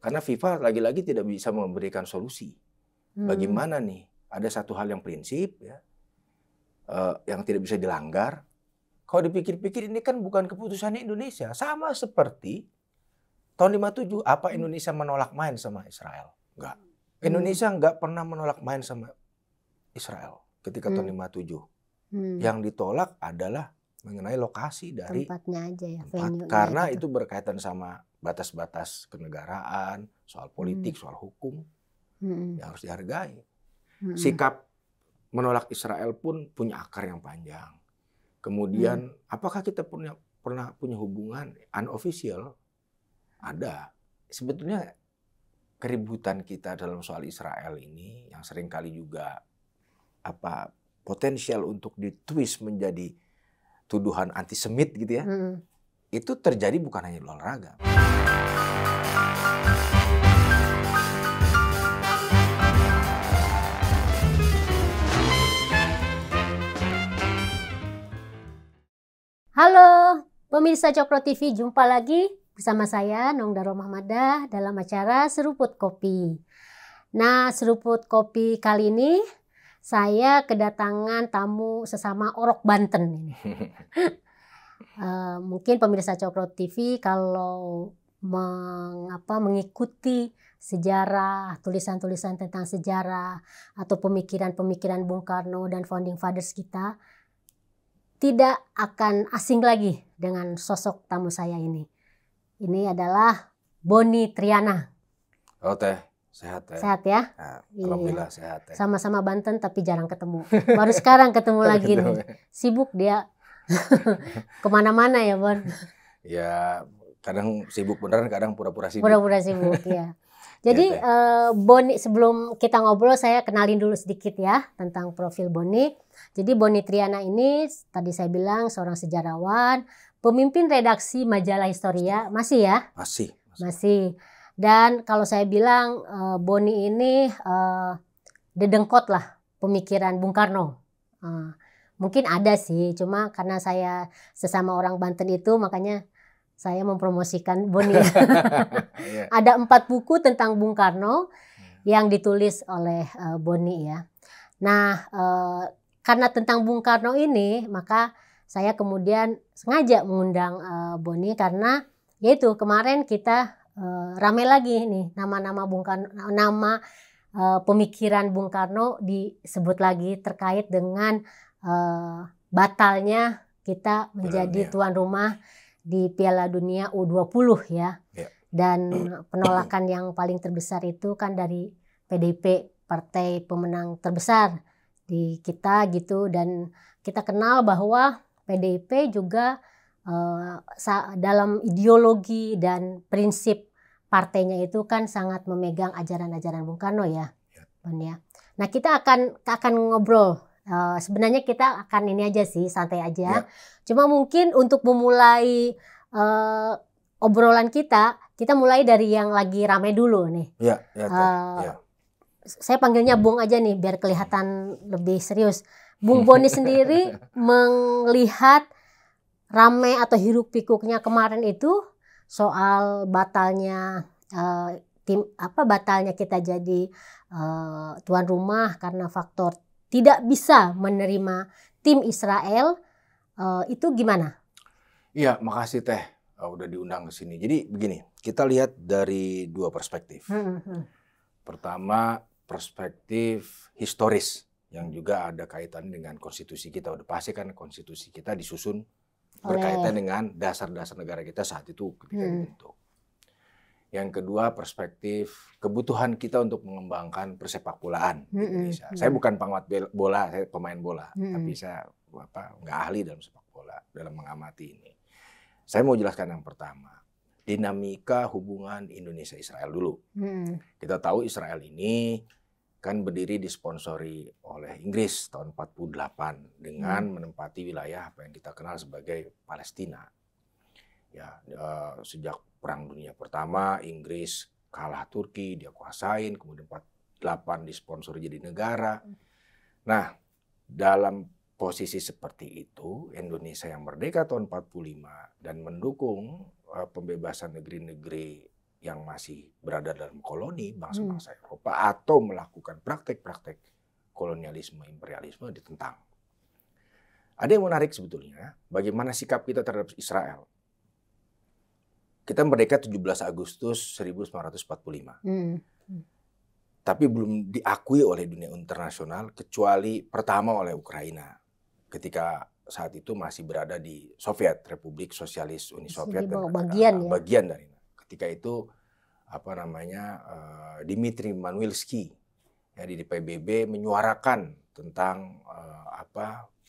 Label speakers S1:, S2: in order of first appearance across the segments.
S1: Karena FIFA lagi-lagi tidak bisa memberikan solusi. Bagaimana nih? Ada satu hal yang prinsip ya, yang tidak bisa dilanggar. Kalau dipikir-pikir ini kan bukan keputusannya Indonesia. Sama seperti tahun 57, apa Indonesia menolak main sama Israel? Enggak. Indonesia enggak pernah menolak main sama Israel ketika tahun 57. Yang ditolak adalah mengenai lokasi dari
S2: tempatnya aja ya,
S1: tempat. Karena itu berkaitan sama batas-batas kenegaraan, soal politik, soal hukum yang harus dihargai. Sikap menolak Israel pun punya akar yang panjang. Kemudian apakah kita pernah punya hubungan unofficial? Ada. Sebetulnya keributan kita dalam soal Israel ini yang seringkali juga potensial untuk ditwist menjadi tuduhan antisemit gitu ya. Itu terjadi bukan hanya di olahraga.
S2: Halo, pemirsa Cokro TV, jumpa lagi bersama saya Nong Darul Mahmadah dalam acara Seruput Kopi. Nah, Seruput Kopi kali ini saya kedatangan tamu sesama Orok Banten ini. Mungkin pemirsa Cokro TV kalau mengikuti sejarah, tulisan-tulisan tentang sejarah atau pemikiran-pemikiran Bung Karno dan founding fathers kita, tidak akan asing lagi dengan sosok tamu saya ini. Ini adalah Boni Triana.
S1: Oh teh, sehat ya?
S2: Sehat ya?
S1: Nah, alhamdulillah sehat ya.
S2: Sama-sama Banten tapi jarang ketemu. Baru sekarang ketemu lagi nih. Sibuk dia. Kemana-mana ya Bon?
S1: Ya kadang sibuk beneran, kadang pura-pura sibuk.
S2: Pura-pura sibuk ya. Jadi Boni, sebelum kita ngobrol saya kenalin dulu sedikit ya tentang profil Boni. Jadi Boni Triana ini tadi saya bilang seorang sejarawan, pemimpin redaksi majalah Historia, masih ya? Masih. Dan kalau saya bilang Boni ini dedengkot lah pemikiran Bung Karno. Mungkin ada sih, cuma karena saya sesama orang Banten itu makanya saya mempromosikan Boni. Ada 4 buku tentang Bung Karno yang ditulis oleh Boni ya. Nah, karena tentang Bung Karno ini, maka saya kemudian sengaja mengundang Boni karena yaitu kemarin kita ramai lagi nih nama-nama Bung Karno, nama pemikiran Bung Karno disebut lagi terkait dengan batalnya kita menjadi tuan rumah di Piala Dunia U20 ya. Dan penolakan yang paling terbesar itu kan dari PDIP, partai pemenang terbesar di kita gitu. Dan kita kenal bahwa PDIP juga dalam ideologi dan prinsip partainya itu kan sangat memegang ajaran-ajaran Bung Karno ya. Nah kita akan ngobrol. Sebenarnya kita akan ini aja sih, santai aja. Cuma mungkin untuk memulai obrolan kita mulai dari yang lagi ramai dulu nih. Saya panggilnya Bung aja nih biar kelihatan lebih serius. Bung Boni sendiri melihat ramai atau hiruk pikuknya kemarin itu soal batalnya batalnya kita jadi tuan rumah karena faktor tidak bisa menerima tim Israel, itu gimana?
S1: Iya, makasih Teh udah diundang ke sini. Jadi begini, kita lihat dari 2 perspektif. Pertama, perspektif historis yang juga ada kaitan dengan konstitusi kita. Udah pasti kan konstitusi kita disusun berkaitan dengan dasar-dasar negara kita saat itu ketika dibentuk. Yang kedua, perspektif kebutuhan kita untuk mengembangkan persepak bolaan di Indonesia. Saya bukan pengamat bola, saya pemain bola, tapi saya nggak ahli dalam sepak bola, dalam mengamati ini. Saya mau jelaskan yang pertama, dinamika hubungan Indonesia-Israel dulu. Kita tahu Israel ini kan berdiri disponsori oleh Inggris tahun 48 dengan menempati wilayah apa yang kita kenal sebagai Palestina. Ya, sejak Perang Dunia Pertama, Inggris kalah Turki, dia kuasain, kemudian 48 disponsori jadi negara. Nah, dalam posisi seperti itu, Indonesia yang merdeka tahun 45 dan mendukung pembebasan negeri-negeri yang masih berada dalam koloni bangsa-bangsa Eropa atau melakukan praktek-praktek kolonialisme, imperialisme ditentang. Ada yang menarik sebetulnya, bagaimana sikap kita terhadap Israel. Kita merdeka 17 Agustus 1945. Tapi belum diakui oleh dunia internasional kecuali pertama oleh Ukraina. Ketika saat itu masih berada di Soviet, Republik Sosialis Uni Soviet, dan bagian dari. Ketika itu Dmitry Manwilski ya, di PBB menyuarakan tentang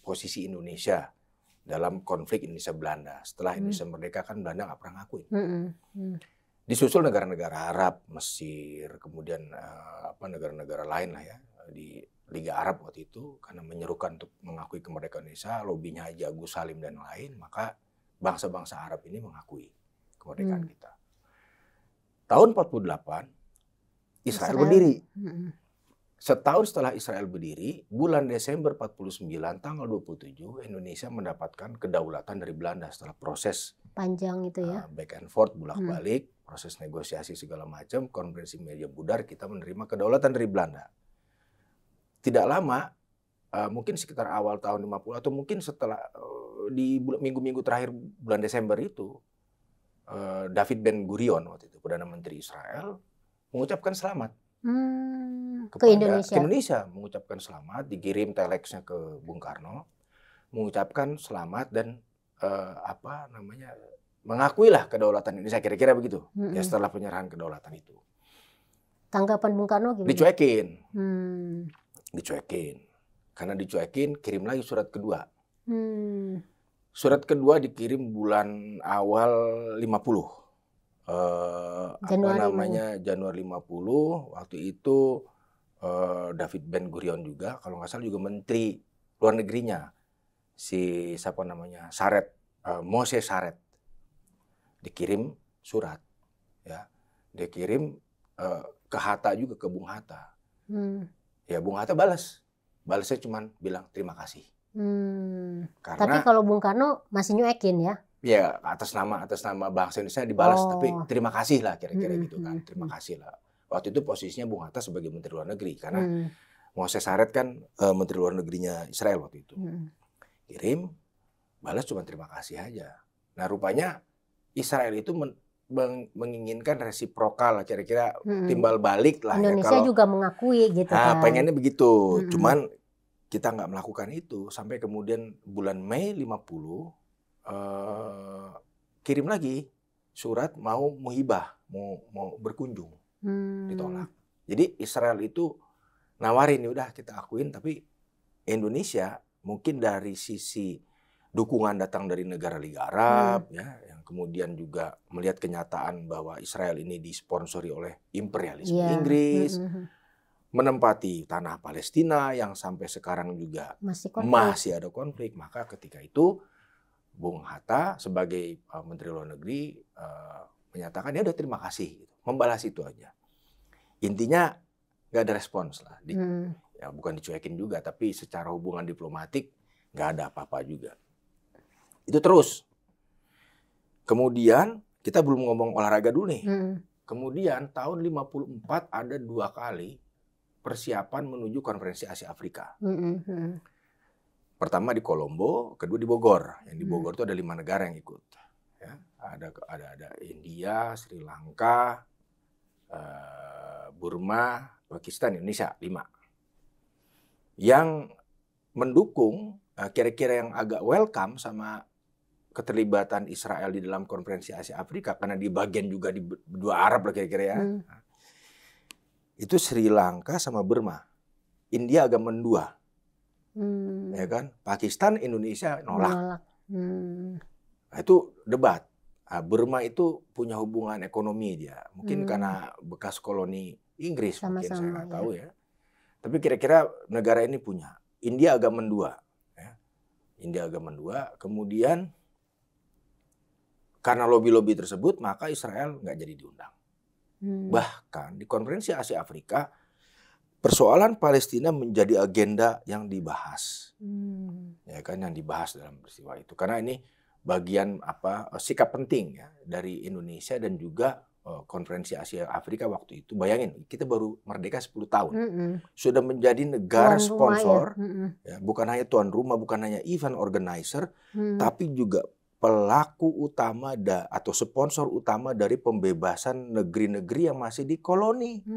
S1: posisi Indonesia dalam konflik Indonesia Belanda. Setelah Indonesia merdeka kan Belanda nggak pernah ngakuin. Disusul negara-negara Arab, Mesir, kemudian negara-negara lain lah ya di Liga Arab waktu itu karena menyerukan untuk mengakui kemerdekaan Indonesia, lobinya Haji Agus Salim dan lain, maka bangsa-bangsa Arab ini mengakui kemerdekaan kita. Tahun 48 Israel berdiri. Setahun setelah Israel berdiri, bulan Desember 49 tanggal 27 Indonesia mendapatkan kedaulatan dari Belanda setelah proses
S2: panjang itu ya.
S1: Back and forth, bolak-balik, proses negosiasi segala macam, konferensi meja budar, kita menerima kedaulatan dari Belanda. Tidak lama, mungkin sekitar awal tahun 50 atau mungkin setelah di minggu-minggu terakhir bulan Desember itu, David Ben Gurion waktu itu Perdana Menteri Israel mengucapkan selamat
S2: ke Indonesia,
S1: mengucapkan selamat, dikirim telexnya ke Bung Karno, mengucapkan selamat dan mengakuilah kedaulatan Indonesia, kira-kira begitu. Ya setelah penyerahan kedaulatan itu.
S2: Tanggapan Bung Karno gimana?
S1: Dicuekin. Karena dicuekin, kirim lagi surat kedua. Surat kedua dikirim bulan awal 50. Januari 50. Waktu itu David Ben Gurion juga, kalau nggak salah juga menteri luar negerinya. Moshe Saret. Dikirim surat. Ya. Dikirim ke Hatta juga, ke Bung Hatta. Ya Bung Hatta balasnya cuma bilang terima kasih.
S2: Karena, tapi kalau Bung Karno masih nyuekin ya?
S1: Ya atas nama bangsa Indonesia dibalas, tapi terima kasih lah kira-kira gitu kan, terima kasih lah. Waktu itu posisinya Bung Hatta sebagai Menteri Luar Negeri karena Moshe Saret kan Menteri Luar Negerinya Israel waktu itu. Kirim, balas cuma terima kasih aja. Nah rupanya Israel itu menginginkan resiprokal, kira-kira timbal balik lah.
S2: Indonesia ya, juga mengakui gitu kan.
S1: Pengennya begitu, cuman kita nggak melakukan itu sampai kemudian bulan Mei 50 kirim lagi surat mau muhibah, mau berkunjung, ditolak. Jadi Israel itu nawarin, ya udah kita akuin, tapi Indonesia mungkin dari sisi dukungan datang dari negara Liga Arab, ya, yang kemudian juga melihat kenyataan bahwa Israel ini disponsori oleh imperialisme Inggris, menempati tanah Palestina yang sampai sekarang juga masih ada konflik. Maka ketika itu Bung Hatta sebagai Menteri Luar Negeri menyatakan ya udah terima kasih, gitu. Membalas itu aja. Intinya nggak ada respons lah, ya bukan dicuekin juga, tapi secara hubungan diplomatik nggak ada apa-apa juga. Itu terus. Kemudian kita belum ngomong olahraga dulu nih. Kemudian tahun 54 ada 2 kali persiapan menuju konferensi Asia Afrika. Pertama di Kolombo, kedua di Bogor. Yang di Bogor itu ada 5 negara yang ikut. Ya, ada India, Sri Lanka, Burma, Pakistan, Indonesia, 5. Yang mendukung, kira-kira yang agak welcome sama keterlibatan Israel di dalam konferensi Asia Afrika, karena di bagian juga di dua Arab lah kira-kira ya. Itu Sri Lanka sama Burma. India agak mendua. Ya kan? Pakistan, Indonesia nolak. Nah, itu debat. Nah, Burma itu punya hubungan ekonomi dia. Mungkin karena bekas koloni Inggris, mungkin saya nggak tahu ya. Tapi kira-kira negara ini punya. India agak mendua. Ya. India agak mendua. Kemudian karena lobby-lobby tersebut, maka Israel nggak jadi diundang. Bahkan di konferensi Asia Afrika, persoalan Palestina menjadi agenda yang dibahas. Ya kan, yang dibahas dalam peristiwa itu. Karena ini bagian sikap penting ya dari Indonesia dan juga Konferensi Asia Afrika waktu itu, bayangin kita baru merdeka 10 tahun. Sudah menjadi negara
S2: Tuan
S1: sponsor,
S2: rumah,
S1: ya, bukan hanya tuan rumah, bukan hanya event organizer, tapi juga pelaku utama atau sponsor utama dari pembebasan negeri-negeri yang masih dikoloni.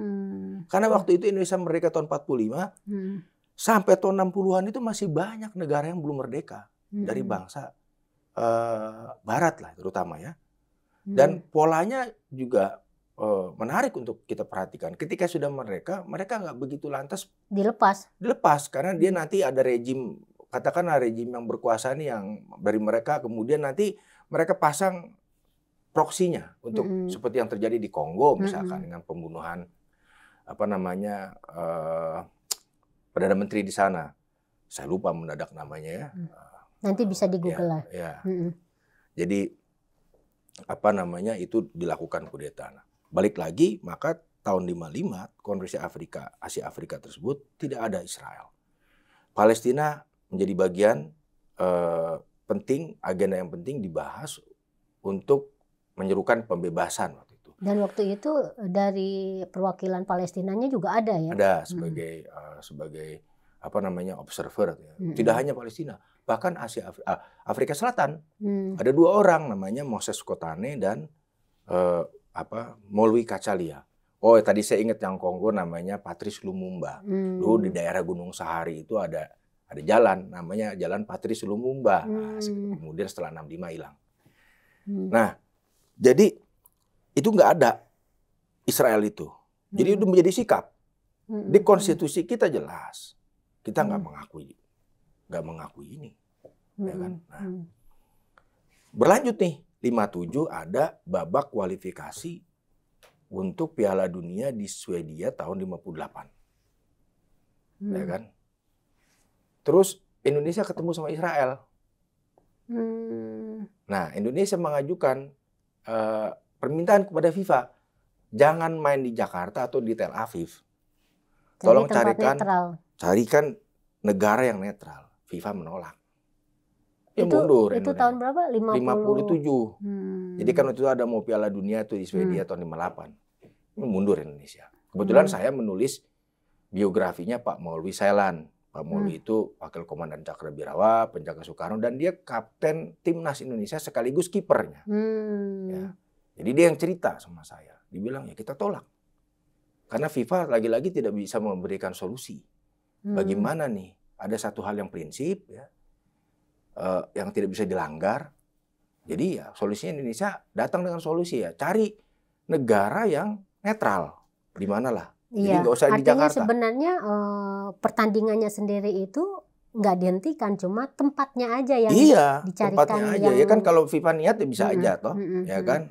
S1: Karena waktu itu Indonesia merdeka tahun 45, sampai tahun 60-an itu masih banyak negara yang belum merdeka dari bangsa Barat lah terutama ya. Dan polanya juga menarik untuk kita perhatikan. Ketika sudah mereka nggak begitu lantas dilepas karena dia nanti ada rejim, katakanlah rejim yang berkuasa nih yang dari mereka, kemudian nanti mereka pasang proksinya untuk seperti yang terjadi di Kongo misalkan dengan pembunuhan Perdana Menteri di sana. Saya lupa mendadak namanya ya.
S2: Nanti bisa di Google lah.
S1: Ya. Jadi itu dilakukan kudeta. Nah, balik lagi, maka tahun 55 Konferensi Asia Afrika tersebut tidak ada Israel. Palestina menjadi bagian penting, agenda yang penting dibahas untuk menyerukan pembebasan waktu itu.
S2: Dan waktu itu dari perwakilan Palestinanya juga ada ya?
S1: Ada sebagai observer. Ya. Tidak hanya Palestina, bahkan Afrika Selatan. Ada 2 orang namanya Moses Kotane dan Molwi Kacalia. Oh, tadi saya ingat yang Kongo namanya Patrice Lumumba. Dulu di daerah Gunung Sahari itu ada jalan namanya Jalan Patrice Lumumba. Nah, kemudian setelah 65 hilang. Nah, jadi itu nggak ada Israel itu. Jadi itu menjadi sikap. Di konstitusi kita jelas. Kita nggak mengakui ini. Ya kan? Nah, berlanjut nih, 57 ada babak kualifikasi untuk Piala Dunia di Swedia tahun 58. Ya kan? Terus Indonesia ketemu sama Israel. Nah, Indonesia mengajukan permintaan kepada FIFA, jangan main di Jakarta atau di Tel Aviv. Tolong carikan negara yang netral. FIFA menolak. Mundur.
S2: Itu tahun berapa?
S1: 57. Jadi kan waktu itu ada mau Piala Dunia tuh di Swedia tahun 58. Mundur Indonesia. Kebetulan saya menulis biografinya Pak Maulwi Sailan. Pak Maulwi itu wakil komandan Cakrawirawa, penjaga Soekarno, dan dia kapten timnas Indonesia sekaligus kipernya. Ya. Jadi dia yang cerita sama saya. Dibilang ya kita tolak. Karena FIFA lagi-lagi tidak bisa memberikan solusi. Bagaimana nih? Ada satu hal yang prinsip ya. Yang tidak bisa dilanggar. Jadi ya solusinya Indonesia datang dengan solusi ya. Cari negara yang netral. Di mana lah. Jadi nggak usah di Jakarta.
S2: Artinya sebenarnya pertandingannya sendiri itu nggak dihentikan. Cuma tempatnya aja yang dicarikan.
S1: Tempatnya aja. Ya kan kalau FIFA niat ya bisa aja toh. Ya kan.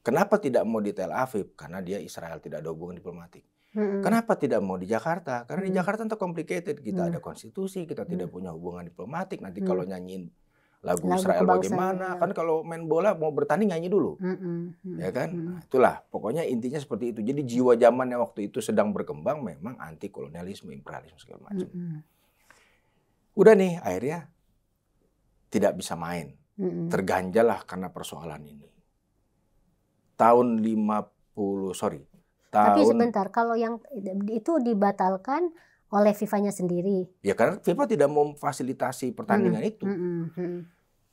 S1: Kenapa tidak mau di Tel Aviv? Karena dia Israel tidak ada hubungan diplomatik. Kenapa tidak mau di Jakarta? Karena di Jakarta itu complicated. Kita ada konstitusi, kita tidak punya hubungan diplomatik. Nanti kalau nyanyiin lagu Israel bagaimana? Kan kalau main bola mau bertanding nyanyi dulu. Ya kan? Nah, itulah. Pokoknya intinya seperti itu. Jadi jiwa zaman yang waktu itu sedang berkembang memang anti kolonialisme, imperialisme segala macam. Udah nih akhirnya tidak bisa main. Terganjalah karena persoalan ini.
S2: Tapi sebentar, kalau yang itu dibatalkan oleh FIFA-nya sendiri.
S1: Ya karena FIFA tidak mau memfasilitasi pertandingan itu.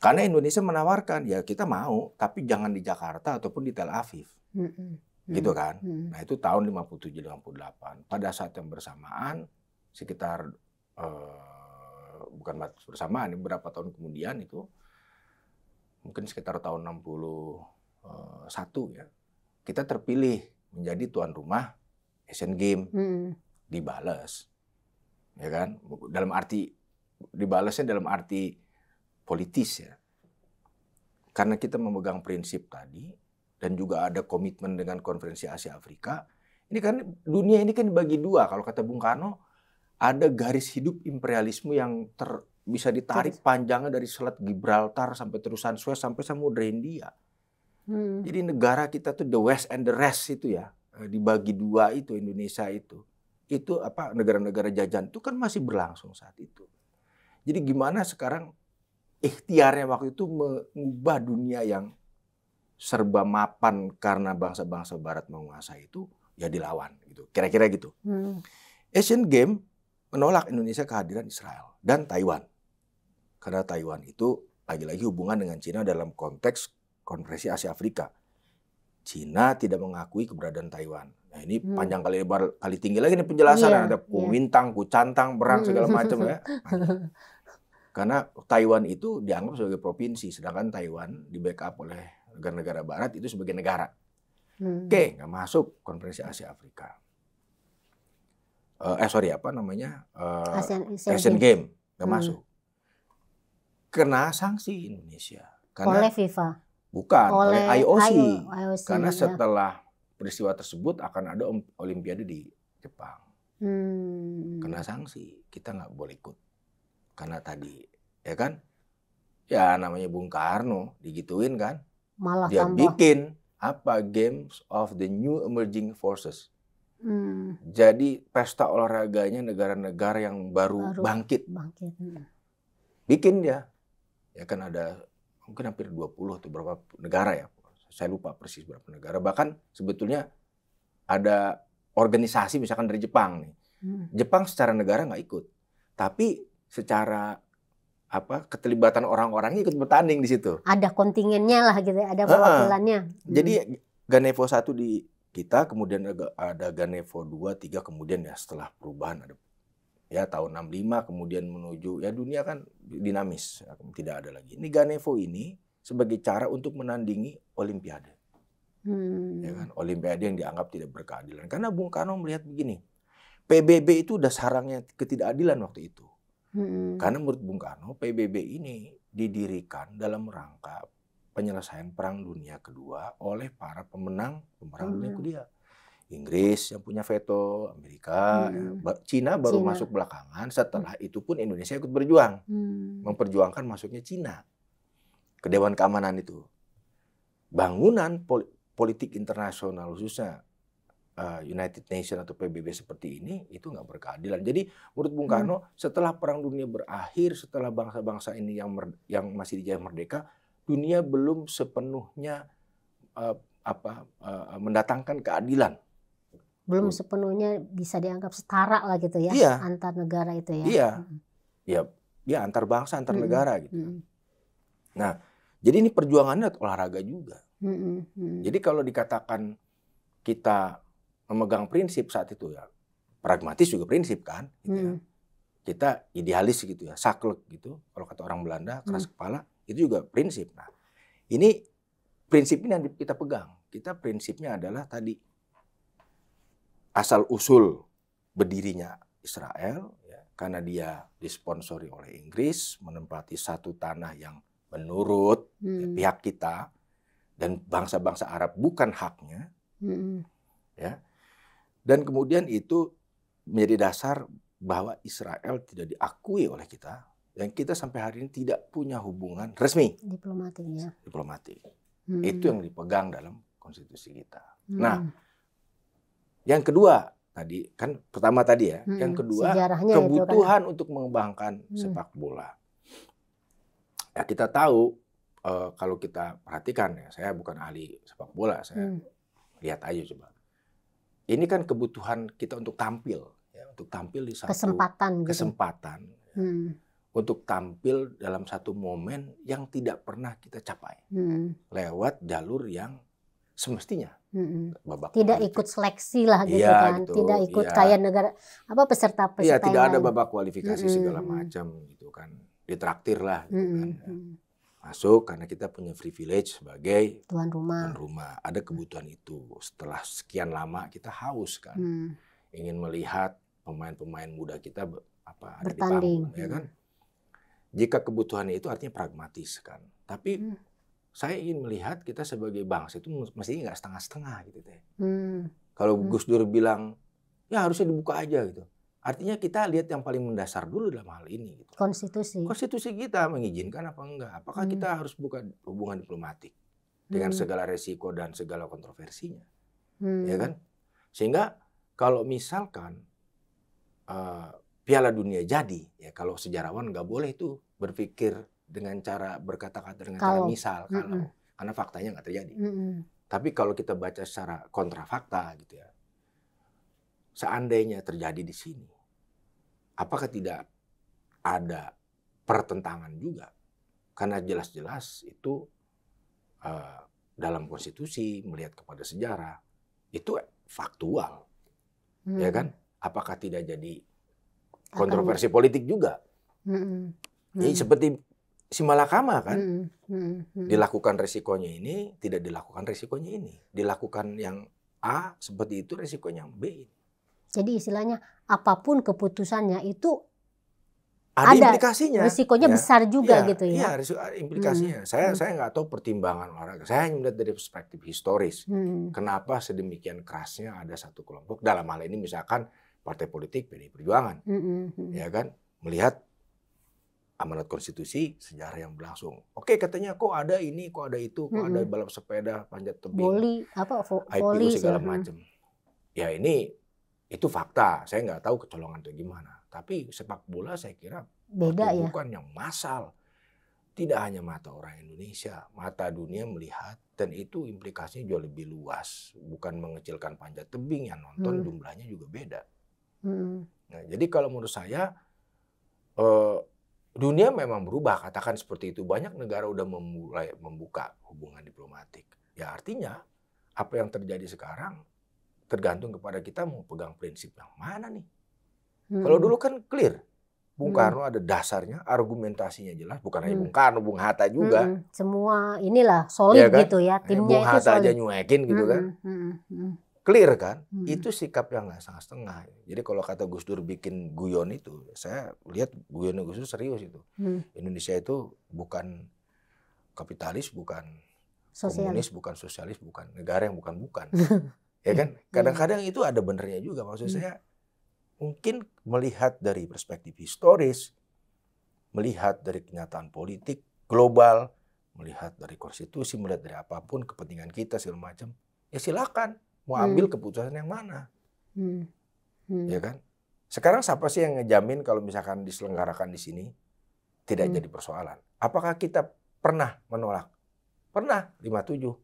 S1: Karena Indonesia menawarkan, ya kita mau, tapi jangan di Jakarta ataupun di Tel Aviv. Gitu kan. Nah itu tahun 57-58. Pada saat yang bersamaan, sekitar, bukan bersamaan, beberapa tahun kemudian itu, mungkin sekitar tahun 61 ya, kita terpilih menjadi tuan rumah Asian Games. Dibales, ya kan? Dalam arti dibalesnya dalam arti politis ya. Karena kita memegang prinsip tadi dan juga ada komitmen dengan Konferensi Asia Afrika. Ini kan dunia ini kan dibagi 2. Kalau kata Bung Karno, ada garis hidup imperialisme yang bisa ditarik panjangnya dari Selat Gibraltar sampai terusan Suez sampai Samudra Hindia. Jadi negara kita tuh the West and the rest itu ya, dibagi 2 itu Indonesia itu negara-negara jajan itu kan masih berlangsung saat itu. Jadi gimana sekarang ikhtiarnya waktu itu mengubah dunia yang serba mapan karena bangsa-bangsa Barat menguasai itu, ya dilawan gitu. Kira-kira gitu. Asian Games menolak Indonesia kehadiran Israel dan Taiwan. Karena Taiwan itu lagi-lagi hubungan dengan Cina dalam konteks Konferensi Asia Afrika. Cina tidak mengakui keberadaan Taiwan. Nah ini panjang kali tinggi lagi nih penjelasan. Ada Kuomintang, Kucantang, perang segala macam ya. Karena Taiwan itu dianggap sebagai provinsi, sedangkan Taiwan di backup oleh negara-negara Barat itu sebagai negara. Oke, nggak masuk Konferensi Asia Afrika. Asian Games nggak masuk. Kena sanksi Indonesia. Karena
S2: oleh FIFA.
S1: Bukan, oleh IOC. Karena
S2: ya.
S1: setelah peristiwa tersebut akan ada Olimpiade di Jepang. Kena sanksi, kita nggak boleh ikut. Karena tadi, ya kan? Ya namanya Bung Karno, digituin kan?
S2: Malah
S1: dia
S2: tambah.
S1: bikin apa? Games of the New Emerging Forces. Jadi pesta olahraganya negara-negara yang baru bangkit. Bikin dia. Ya kan ada mungkin hampir 20 atau berapa negara ya. Saya lupa persis berapa negara. Bahkan sebetulnya ada organisasi misalkan dari Jepang nih. Jepang secara negara nggak ikut. Tapi secara keterlibatan orang-orangnya ikut bertanding di situ.
S2: Ada kontingennya lah gitu, ada perwakilannya.
S1: Jadi Ganevo 1 di kita, kemudian ada Ganevo 2, 3, kemudian ya setelah perubahan ada ya tahun 65 kemudian menuju ya dunia kan dinamis, tidak ada lagi. Ini Ganevo ini sebagai cara untuk menandingi Olimpiade. Ya kan, Olimpiade yang dianggap tidak berkeadilan. Karena Bung Karno melihat begini, PBB itu udah sarangnya ketidakadilan waktu itu. Karena menurut Bung Karno, PBB ini didirikan dalam rangka penyelesaian Perang Dunia Kedua oleh para pemenang Dunia Kedua. Inggris yang punya veto, Amerika, Cina baru masuk belakangan. Setelah itu pun Indonesia ikut berjuang, memperjuangkan masuknya Cina ke Dewan Keamanan itu. Bangunan politik internasional khususnya United Nations atau PBB seperti ini itu nggak berkeadilan. Jadi menurut Bung Karno setelah Perang Dunia berakhir, setelah bangsa-bangsa ini yang masih dijajah merdeka, dunia belum sepenuhnya mendatangkan keadilan.
S2: Belum sepenuhnya bisa dianggap setara lah gitu ya, antar negara itu ya.
S1: Iya, antar bangsa, antar negara gitu. Nah, jadi ini perjuangannya olahraga juga. Jadi kalau dikatakan kita memegang prinsip saat itu ya, pragmatis juga prinsip kan, gitu ya. Kita idealis gitu ya, saklek gitu. Kalau kata orang Belanda, keras kepala, itu juga prinsip. Nah, ini prinsip ini yang kita pegang. Kita prinsipnya adalah tadi asal usul berdirinya Israel, ya, karena dia disponsori oleh Inggris, menempati satu tanah yang menurut pihak kita dan bangsa-bangsa Arab bukan haknya, ya. Dan kemudian itu menjadi dasar bahwa Israel tidak diakui oleh kita dan kita sampai hari ini tidak punya hubungan resmi diplomatik. Itu yang dipegang dalam konstitusi kita. Nah, yang kedua tadi kan pertama tadi ya, yang kedua kebutuhan kan untuk mengembangkan sepak bola. Ya kita tahu kalau kita perhatikan ya, saya bukan ahli sepak bola, saya lihat aja coba. Ini kan kebutuhan kita untuk tampil, ya, untuk tampil di satu kesempatan ya, untuk tampil dalam satu momen yang tidak pernah kita capai lewat jalur yang semestinya
S2: tidak ikut seleksi lah gitu kan, gitu, tidak ikut kayak negara peserta-peserta.
S1: Iya, tidak ada babak kualifikasi segala macam gitu kan, ditraktir lah gitu kan. Masuk karena kita punya privilege sebagai tuan rumah. Ada kebutuhan itu. Setelah sekian lama kita haus kan, ingin melihat pemain-pemain muda kita ada di panggung, ya kan. Jika kebutuhannya itu artinya pragmatis kan. Tapi saya ingin melihat kita sebagai bangsa itu mestinya nggak setengah-setengah gitu deh. Kalau Gus Dur bilang ya harusnya dibuka aja gitu. Artinya kita lihat yang paling mendasar dulu dalam hal ini. Gitu. Konstitusi kita mengizinkan apa enggak? Apakah kita harus buka hubungan diplomatik dengan segala resiko dan segala kontroversinya, ya kan? Sehingga kalau misalkan Piala Dunia jadi, ya kalau sejarawan nggak boleh tuh berpikir dengan cara berkata-kata dengan cara misal. karena faktanya nggak terjadi. Tapi kalau kita baca secara kontrafakta gitu ya, seandainya terjadi di sini, apakah tidak ada pertentangan juga? Karena jelas-jelas itu dalam konstitusi melihat kepada sejarah itu faktual, ya kan? Apakah tidak jadi kontroversi politik juga? Jadi seperti si Malakama kan, dilakukan resikonya ini, tidak dilakukan resikonya ini, dilakukan yang A seperti itu, resikonya yang B. Jadi
S2: istilahnya apapun keputusannya itu
S1: ada implikasinya,
S2: risikonya ya, besar juga gitu ya.
S1: Iya, implikasinya. Saya nggak tahu pertimbangan olahraga. Saya hanya melihat dari perspektif historis. Kenapa sedemikian kerasnya ada satu kelompok dalam hal ini misalkan partai politik PDI Perjuangan, ya kan, melihat amanat konstitusi, sejarah yang berlangsung. Oke, katanya kok ada ini, kok ada itu, kok ada balap sepeda, panjat tebing,
S2: voli
S1: segala macam. Ya ini itu fakta. Saya nggak tahu kecolongan itu gimana. Tapi sepak bola saya kira
S2: beda ya.
S1: Bukan yang massal. Tidak hanya mata orang Indonesia, mata dunia melihat, dan itu implikasinya jauh lebih luas. Bukan mengecilkan panjat tebing, yang nonton jumlahnya juga beda. Nah, jadi kalau menurut saya dunia memang berubah, katakan seperti itu. Banyak negara udah mulai membuka hubungan diplomatik. Ya artinya apa yang terjadi sekarang tergantung kepada kita mau pegang prinsip yang mana nih. Kalau dulu kan clear. Bung Karno ada dasarnya, argumentasinya jelas. Bukan hanya Bung Karno, Bung Hatta juga.
S2: Semua inilah solid ya kan? Gitu ya. Timnya
S1: Bung Hatta aja nyuekin gitu kan. Clear kan? Itu sikap yang nggak setengah-setengah. Jadi kalau kata Gus Dur bikin guyon itu, saya lihat guyon Gus Dur serius itu. Indonesia itu bukan kapitalis, bukan komunis, bukan sosialis, bukan negara yang bukan-bukan. Ya kan? Kadang-kadang itu ada benernya juga. Maksud saya mungkin melihat dari perspektif historis, melihat dari kenyataan politik global, melihat dari konstitusi, melihat dari apapun kepentingan kita segala macam, ya silakan mau ambil keputusan yang mana, ya kan? Sekarang siapa sih yang ngejamin kalau misalkan diselenggarakan di sini tidak jadi persoalan? Apakah kita pernah menolak? Pernah 57.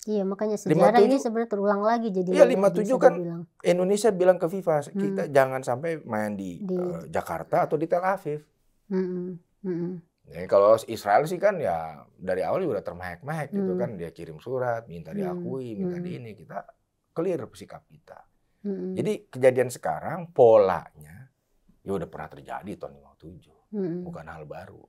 S2: Iya, makanya sejarah 57, ini sebenarnya terulang lagi jadi.
S1: Iya, 57 kan Indonesia bilang ke FIFA, kita jangan sampai main di Jakarta atau di Tel Aviv. Ya, kalau Israel sih kan ya dari awal udah termehek-mehek gitu kan, dia kirim surat, minta diakui, minta di ini, kita clear sikap kita. Jadi kejadian sekarang polanya ya udah pernah terjadi tahun 57, bukan hal baru.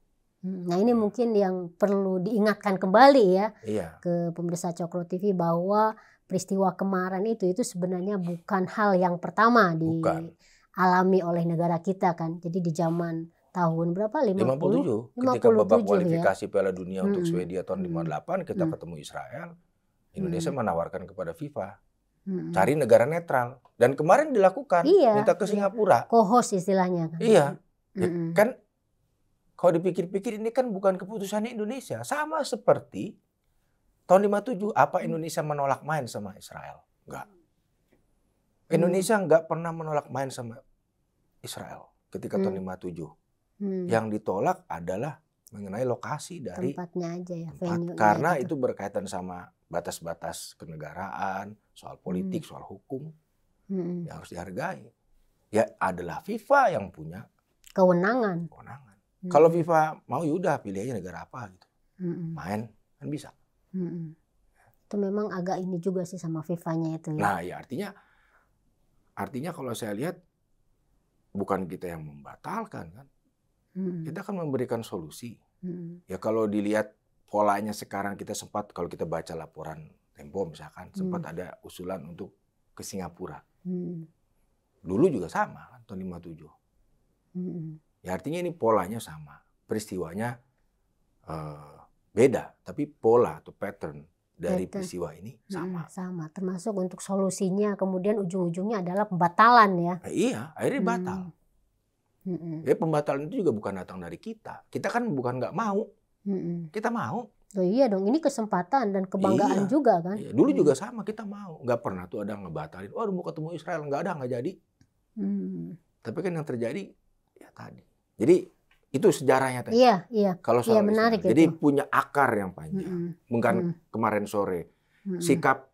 S2: Nah ini mungkin yang perlu diingatkan kembali ya ke pemirsa Cokro TV bahwa peristiwa kemarin itu sebenarnya bukan hal yang pertama dialami oleh negara kita kan. Jadi di zaman tahun berapa?
S1: 57. Ketika babak kualifikasi Piala Dunia untuk Swedia tahun 58 kita ketemu Israel, Indonesia menawarkan kepada FIFA cari negara netral, dan kemarin dilakukan minta ke Singapura.
S2: Co-host istilahnya kan.
S1: Iya. Kan kalau dipikir-pikir ini kan bukan keputusannya Indonesia. Sama seperti tahun 57, apa Indonesia menolak main sama Israel? Enggak. Indonesia enggak pernah menolak main sama Israel ketika tahun 57. Yang ditolak adalah mengenai lokasi dari
S2: tempatnya aja ya,
S1: tempat. Karena itu berkaitan sama batas-batas kenegaraan, soal politik, soal hukum yang harus dihargai. Ya adalah FIFA yang punya kewenangan. Kalau FIFA mau yaudah pilih aja negara apa gitu. Main kan bisa.
S2: Itu memang agak ini juga sih sama FIFA-nya itu ya.
S1: Nah ya artinya kalau saya lihat bukan kita yang membatalkan kan. Kita kan memberikan solusi. Ya kalau dilihat polanya sekarang kita sempat, kalau kita baca laporan Tempo misalkan, sempat ada usulan untuk ke Singapura. Dulu juga sama kan tahun 57. Ya artinya ini polanya sama, peristiwanya beda, tapi pola atau pattern dari peristiwa ini sama.
S2: Sama, termasuk untuk solusinya kemudian ujung-ujungnya adalah pembatalan ya.
S1: Iya, akhirnya batal. Ya pembatalan itu juga bukan datang dari kita. Kita kan bukan nggak mau, kita mau.
S2: Oh iya dong, ini kesempatan dan kebanggaan juga kan.
S1: Iya. Dulu juga sama, kita mau. Nggak pernah tuh ada ngebatalin, oh mau ketemu Israel, nggak jadi. Tapi kan yang terjadi ya tadi. Jadi Itu sejarahnya Teh.
S2: Iya, iya.
S1: Kalau
S2: Iya,
S1: soal
S2: menarik
S1: Israel. Jadi
S2: itu.
S1: punya akar yang panjang. Bukan kemarin sore. Sikap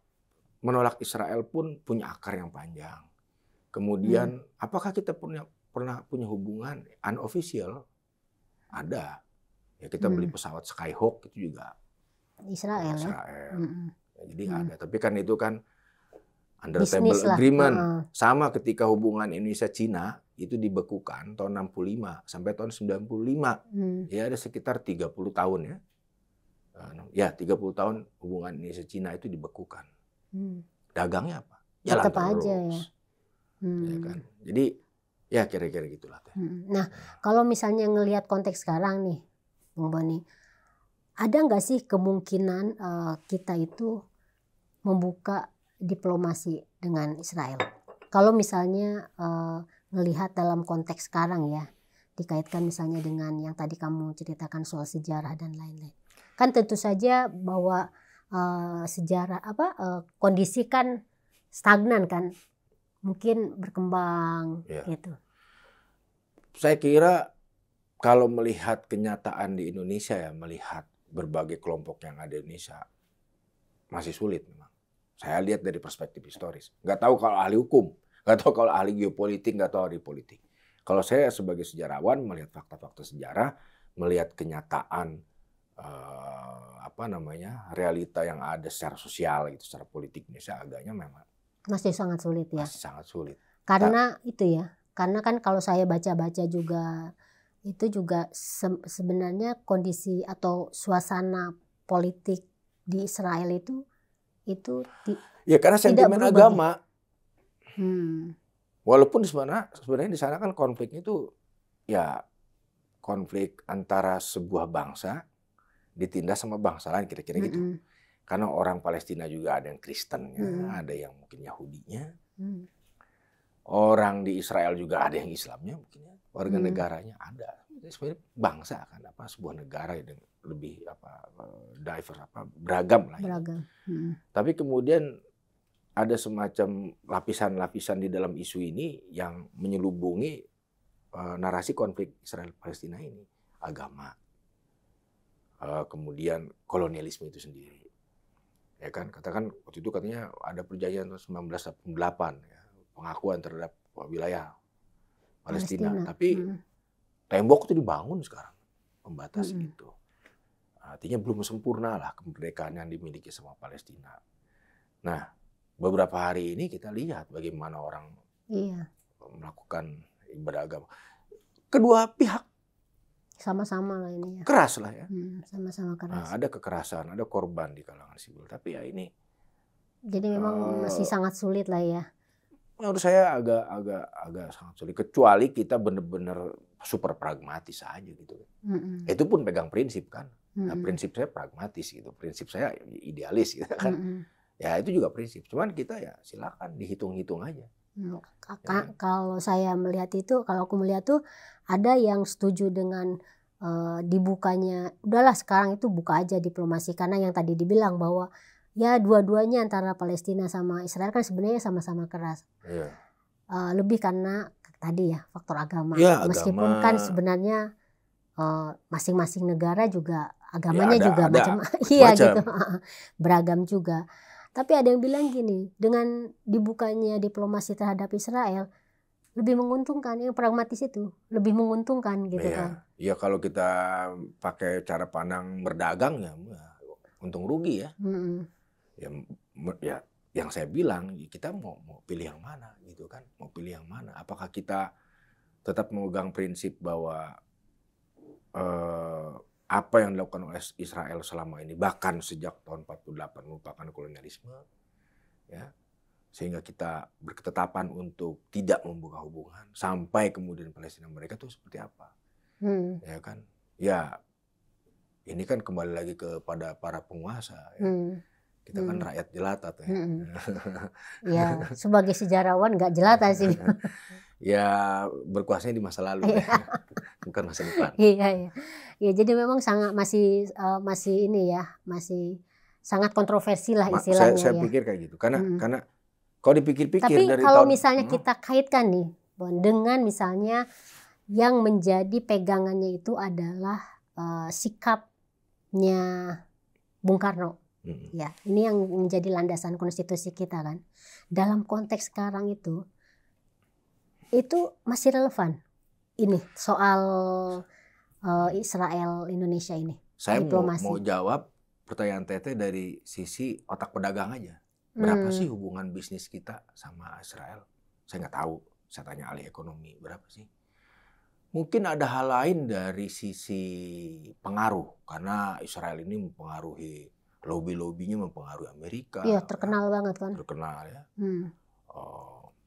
S1: menolak Israel pun punya akar yang panjang. Kemudian apakah kita pernah punya hubungan unofficial? Ada. Ya kita beli pesawat Skyhawk itu juga
S2: Israel.
S1: Ya, jadi ada. Tapi kan itu kan under
S2: Bisnis
S1: table
S2: lah.
S1: agreement. Sama ketika hubungan Indonesia-Cina itu dibekukan tahun 65 sampai tahun 95. Ya ada sekitar 30 tahun ya. Ya 30 tahun hubungan Indonesia-Cina itu dibekukan. Dagangnya apa? Jalan
S2: Tetap
S1: terus.
S2: aja ya.
S1: Ya kan? Jadi ya kira-kira gitulah.
S2: Nah kalau misalnya ngelihat konteks sekarang nih Bung Boni, ada nggak sih kemungkinan kita itu membuka diplomasi dengan Israel? Kalau misalnya ngelihat dalam konteks sekarang ya, dikaitkan misalnya dengan yang tadi kamu ceritakan soal sejarah dan lain-lain. Kan tentu saja bahwa sejarah kondisi kan stagnan kan, mungkin berkembang gitu.
S1: Saya kira kalau melihat kenyataan di Indonesia ya, melihat berbagai kelompok yang ada di Indonesia masih sulit memang. Saya lihat dari perspektif historis. Nggak tahu kalau ahli hukum, nggak tahu kalau ahli geopolitik, nggak tahu ahli politik. Kalau saya sebagai sejarawan melihat fakta-fakta sejarah, melihat kenyataan realita yang ada secara sosial gitu, secara politik Indonesia agaknya memang
S2: masih sangat sulit ya.
S1: Masih sangat sulit.
S2: Karena itu ya, karena kan kalau saya baca-baca juga itu juga sebenarnya kondisi atau suasana politik di Israel itu
S1: ya karena sentimen agama. Walaupun sebenarnya di sana kan konfliknya itu ya konflik antara sebuah bangsa ditindas sama bangsa lain kira-kira gitu. Karena orang Palestina juga ada yang Kristennya, ada yang mungkin Yahudinya. Orang di Israel juga ada yang Islamnya mungkin ya. Warga negaranya ada. Sebenarnya bangsa kan sebuah negara yang lebih diverse beragam lah.
S2: Beragam.
S1: Tapi kemudian ada semacam lapisan-lapisan di dalam isu ini yang menyelubungi narasi konflik Israel Palestina ini, agama, kemudian kolonialisme itu sendiri. Ya kan, katakan waktu itu katanya ada perjanjian tahun 1988 ya, pengakuan terhadap wilayah Palestina. Tapi tembok itu dibangun sekarang, pembatas itu. Artinya belum sempurna lah kemerdekaan yang dimiliki sama Palestina. Nah, beberapa hari ini kita lihat bagaimana orang melakukan ibadah agama. Kedua pihak
S2: sama-sama lah ini ya.
S1: Keras lah ya.
S2: Sama-sama keras.
S1: Ada kekerasan, ada korban di kalangan sipil. Tapi ya ini.
S2: Jadi memang masih sangat sulit lah ya.
S1: Menurut saya agak sangat sulit. Kecuali kita benar-benar super pragmatis aja gitu. Itu pun pegang prinsip kan. Nah, prinsip saya pragmatis gitu. Prinsip saya idealis gitu kan. Ya itu juga prinsip. Cuman kita ya silakan dihitung-hitung aja.
S2: Kalau saya melihat itu, kalau aku melihat tuh ada yang setuju dengan dibukanya, udahlah sekarang itu buka aja diplomasi karena yang tadi dibilang bahwa ya dua-duanya antara Palestina sama Israel kan sebenarnya sama-sama keras. Lebih karena tadi ya faktor agama. Meskipun kan sebenarnya masing-masing negara juga agamanya juga macam iya gitu beragam juga. Tapi ada yang bilang gini, dengan dibukanya diplomasi terhadap Israel lebih menguntungkan, yang pragmatis itu lebih menguntungkan gitu kan.
S1: Iya kalau kita pakai cara pandang berdagang ya untung rugi ya. Ya yang saya bilang kita mau pilih yang mana gitu kan, mau pilih yang mana? Apakah kita tetap memegang prinsip bahwa apa yang dilakukan oleh Israel selama ini, bahkan sejak tahun 48 merupakan kolonialisme, ya, sehingga kita berketetapan untuk tidak membuka hubungan sampai kemudian Palestina mereka itu seperti apa, ya kan? Ya, ini kan kembali lagi kepada para penguasa, ya. Kita kan rakyat jelata tuh.
S2: Ya, sebagai sejarawan nggak jelata sih.
S1: Ya berkuasanya di masa lalu, ya. Bukan masa depan.
S2: Iya. Ya jadi memang sangat masih ini ya, masih sangat kontroversi lah istilahnya.
S1: Saya pikir kayak gitu, karena kalau dipikir-pikir
S2: tapi
S1: dari
S2: kalau misalnya kita kaitkan nih, Bon, dengan misalnya yang menjadi pegangannya itu adalah sikapnya Bung Karno. Ya, ini yang menjadi landasan konstitusi kita kan. Dalam konteks sekarang itu masih relevan ini soal Israel Indonesia ini.
S1: Saya mau jawab pertanyaan Teteh dari sisi otak pedagang aja. Berapa sih hubungan bisnis kita sama Israel? Saya nggak tahu. Saya tanya ahli ekonomi, berapa sih? Mungkin ada hal lain dari sisi pengaruh. Karena Israel ini mempengaruhi, lobby-lobbynya mempengaruhi Amerika.
S2: Iya, terkenal banget kan.
S1: Terkenal ya.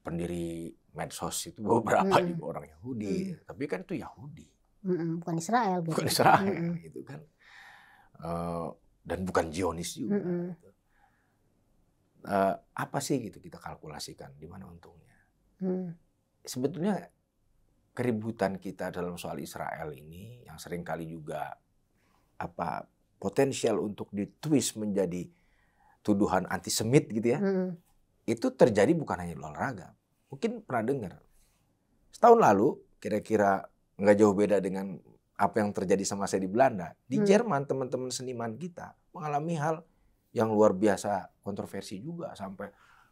S1: Pendiri medsos itu beberapa juga orang Yahudi. Tapi kan itu Yahudi.
S2: Bukan Israel. Gitu.
S1: Bukan Israel gitu kan. Dan bukan Zionis juga. Apa sih gitu kita kalkulasikan, di mana untungnya? Sebetulnya keributan kita dalam soal Israel ini yang seringkali juga potensial untuk ditwist menjadi tuduhan antisemit gitu ya. Itu terjadi bukan hanya di olahraga. Mungkin pernah dengar. Setahun lalu kira-kira nggak jauh beda dengan apa yang terjadi sama saya di Belanda. Di Jerman teman-teman seniman kita mengalami hal yang luar biasa kontroversi juga sampai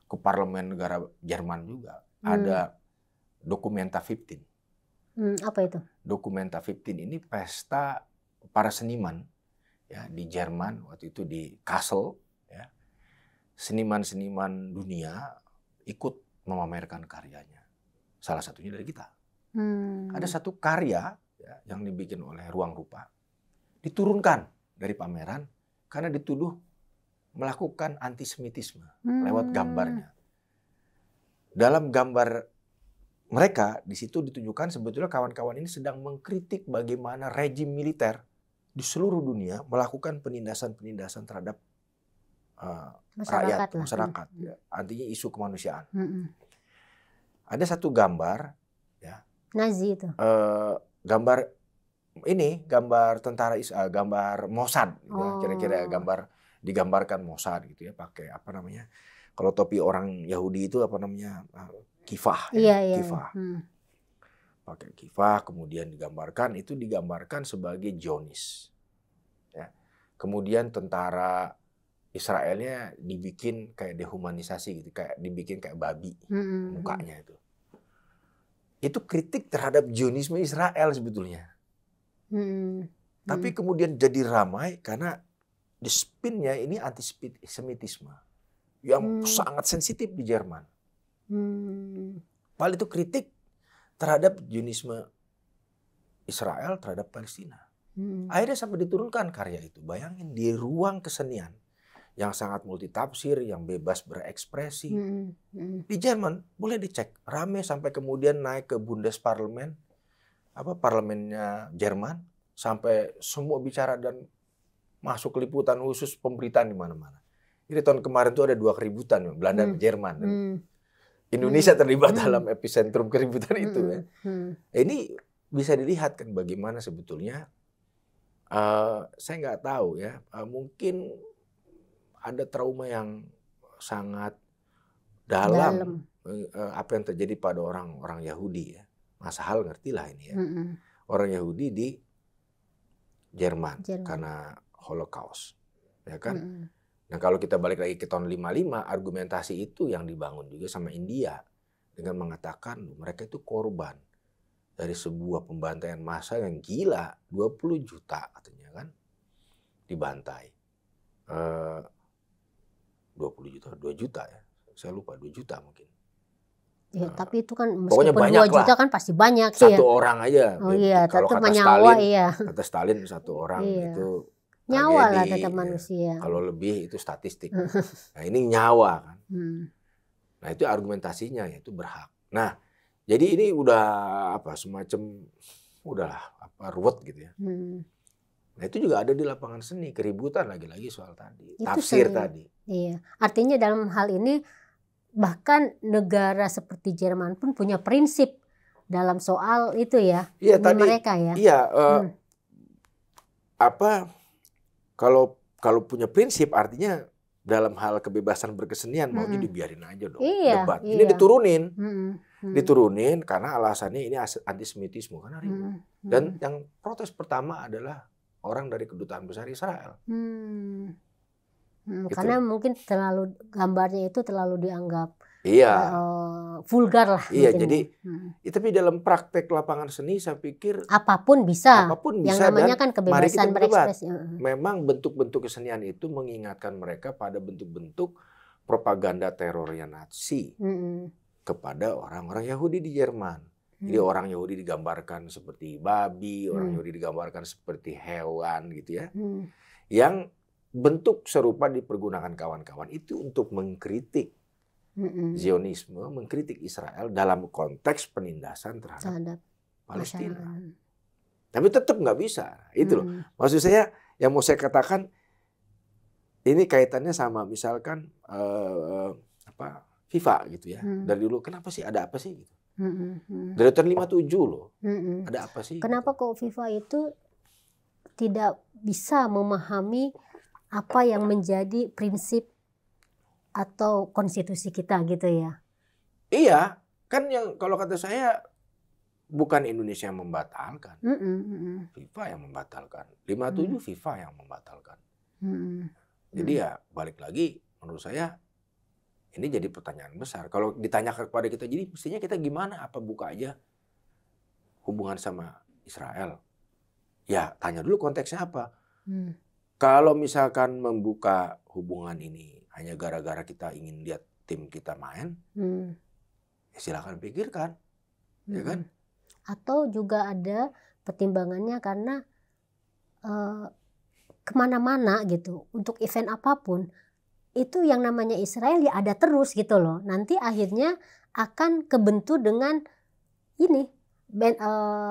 S1: ke parlemen negara Jerman juga. Ada Documenta 15.
S2: Apa itu?
S1: Documenta 15 ini pesta para seniman ya di Jerman waktu itu di Kassel ya. Seniman-seniman dunia ikut memamerkan karyanya. Salah satunya dari kita. Ada satu karya ya, yang dibikin oleh Ruang Rupa diturunkan dari pameran karena dituduh melakukan antisemitisme lewat gambarnya. Dalam gambar mereka di situ ditunjukkan sebetulnya kawan-kawan ini sedang mengkritik bagaimana rejim militer di seluruh dunia melakukan penindasan-penindasan terhadap masyarakat. Ya, artinya isu kemanusiaan. Ada satu gambar, ya,
S2: Nazi itu.
S1: Gambar tentara gambar Mossad, gitu, kira-kira gambar digambarkan Mossad gitu ya, pakai apa namanya? Kalau topi orang Yahudi itu apa namanya? Kifah. Kifah. Pakai kifah, kemudian digambarkan sebagai Zionis. Ya. Kemudian tentara Israelnya dibikin kayak dehumanisasi gitu, kayak dibikin kayak babi mukanya itu. Itu kritik terhadap Zionisme Israel sebetulnya. Tapi kemudian jadi ramai karena di spinnya ini antisemitisme yang sangat sensitif di Jerman. Padahal itu kritik terhadap Zionisme Israel terhadap Palestina. Akhirnya sampai diturunkan karya itu. Bayangin di ruang kesenian yang sangat multitafsir, yang bebas berekspresi. Di Jerman boleh dicek, rame sampai kemudian naik ke Bundesparlament, parlemennya Jerman, sampai semua bicara dan masuk liputan khusus pemberitaan di mana-mana. Jadi tahun kemarin itu ada 2 keributan, Belanda dan Jerman. Indonesia terlibat dalam epicentrum keributan itu. Ya. Ini bisa dilihat kan bagaimana sebetulnya, saya nggak tahu ya, mungkin ada trauma yang sangat dalam. Apa yang terjadi pada orang Yahudi ya. Mas Hal ngerti lah ini ya. Orang Yahudi di Jerman. Karena Holocaust. Ya kan? Nah kalau kita balik lagi ke tahun 55, argumentasi itu yang dibangun juga sama India. Dengan mengatakan mereka itu korban dari sebuah pembantaian massa yang gila. 20 juta katanya kan. Dibantai. 20 juta, 2 juta ya. Saya lupa, 2 juta mungkin.
S2: Ya, tapi itu kan meskipun 2 juta kan pasti banyak.
S1: Satu orang aja.
S2: Oh iya,
S1: kalau
S2: kata Stalin,
S1: kata Stalin satu orang itu
S2: nyawa lah kata manusia.
S1: Kalau lebih itu statistik. Nah ini nyawa kan. Nah itu argumentasinya yaitu berhak. Nah jadi ini udah semacam udahlah ruwet gitu ya. Nah itu juga ada di lapangan seni, keributan lagi-lagi soal tadi, itu tafsir tadi.
S2: Iya, artinya dalam hal ini bahkan negara seperti Jerman pun punya prinsip dalam soal itu ya.
S1: Iya tadi
S2: mereka ya.
S1: Iya. Kalau punya prinsip artinya dalam hal kebebasan berkesenian maunya dibiarin aja dong debat.
S2: Iya.
S1: Ini diturunin karena alasannya ini antisemitisme karena ribut. Dan yang protes pertama adalah orang dari kedutaan besar Israel. Gitu.
S2: Karena mungkin gambarnya itu terlalu dianggap vulgar lah.
S1: Iya, jadi tapi dalam praktek lapangan seni saya pikir
S2: apapun bisa. Yang namanya
S1: dan
S2: kan kebebasan berekspresi.
S1: Memang bentuk-bentuk kesenian itu mengingatkan mereka pada bentuk-bentuk propaganda terornya Nazi kepada orang-orang Yahudi di Jerman. Jadi orang Yahudi digambarkan seperti babi, orang Yahudi digambarkan seperti hewan gitu ya. Yang bentuk serupa dipergunakan kawan-kawan itu untuk mengkritik Zionisme, mengkritik Israel dalam konteks penindasan terhadap Palestina. Tapi tetap nggak bisa. Itu loh. Maksud saya, yang mau saya katakan, ini kaitannya sama misalkan FIFA gitu ya. Dari dulu, kenapa sih? Ada apa sih? Gitu. Dari tahun 57 loh. Ada apa sih?
S2: Kenapa kok FIFA itu tidak bisa memahami apa yang menjadi prinsip atau konstitusi kita gitu ya?
S1: Iya, kan yang kalau kata saya bukan Indonesia yang membatalkan, FIFA yang membatalkan. 57 FIFA yang membatalkan. Jadi ya balik lagi menurut saya ini jadi pertanyaan besar. Kalau ditanya kepada kita, jadi mestinya kita gimana? Apa buka aja hubungan sama Israel? Ya tanya dulu konteksnya apa. Kalau misalkan membuka hubungan ini hanya gara-gara kita ingin lihat tim kita main, ya silakan pikirkan, ya kan?
S2: Atau juga ada pertimbangannya karena kemana-mana gitu, untuk event apapun, itu yang namanya Israel ya ada terus gitu loh. Nanti akhirnya akan kebentur dengan ini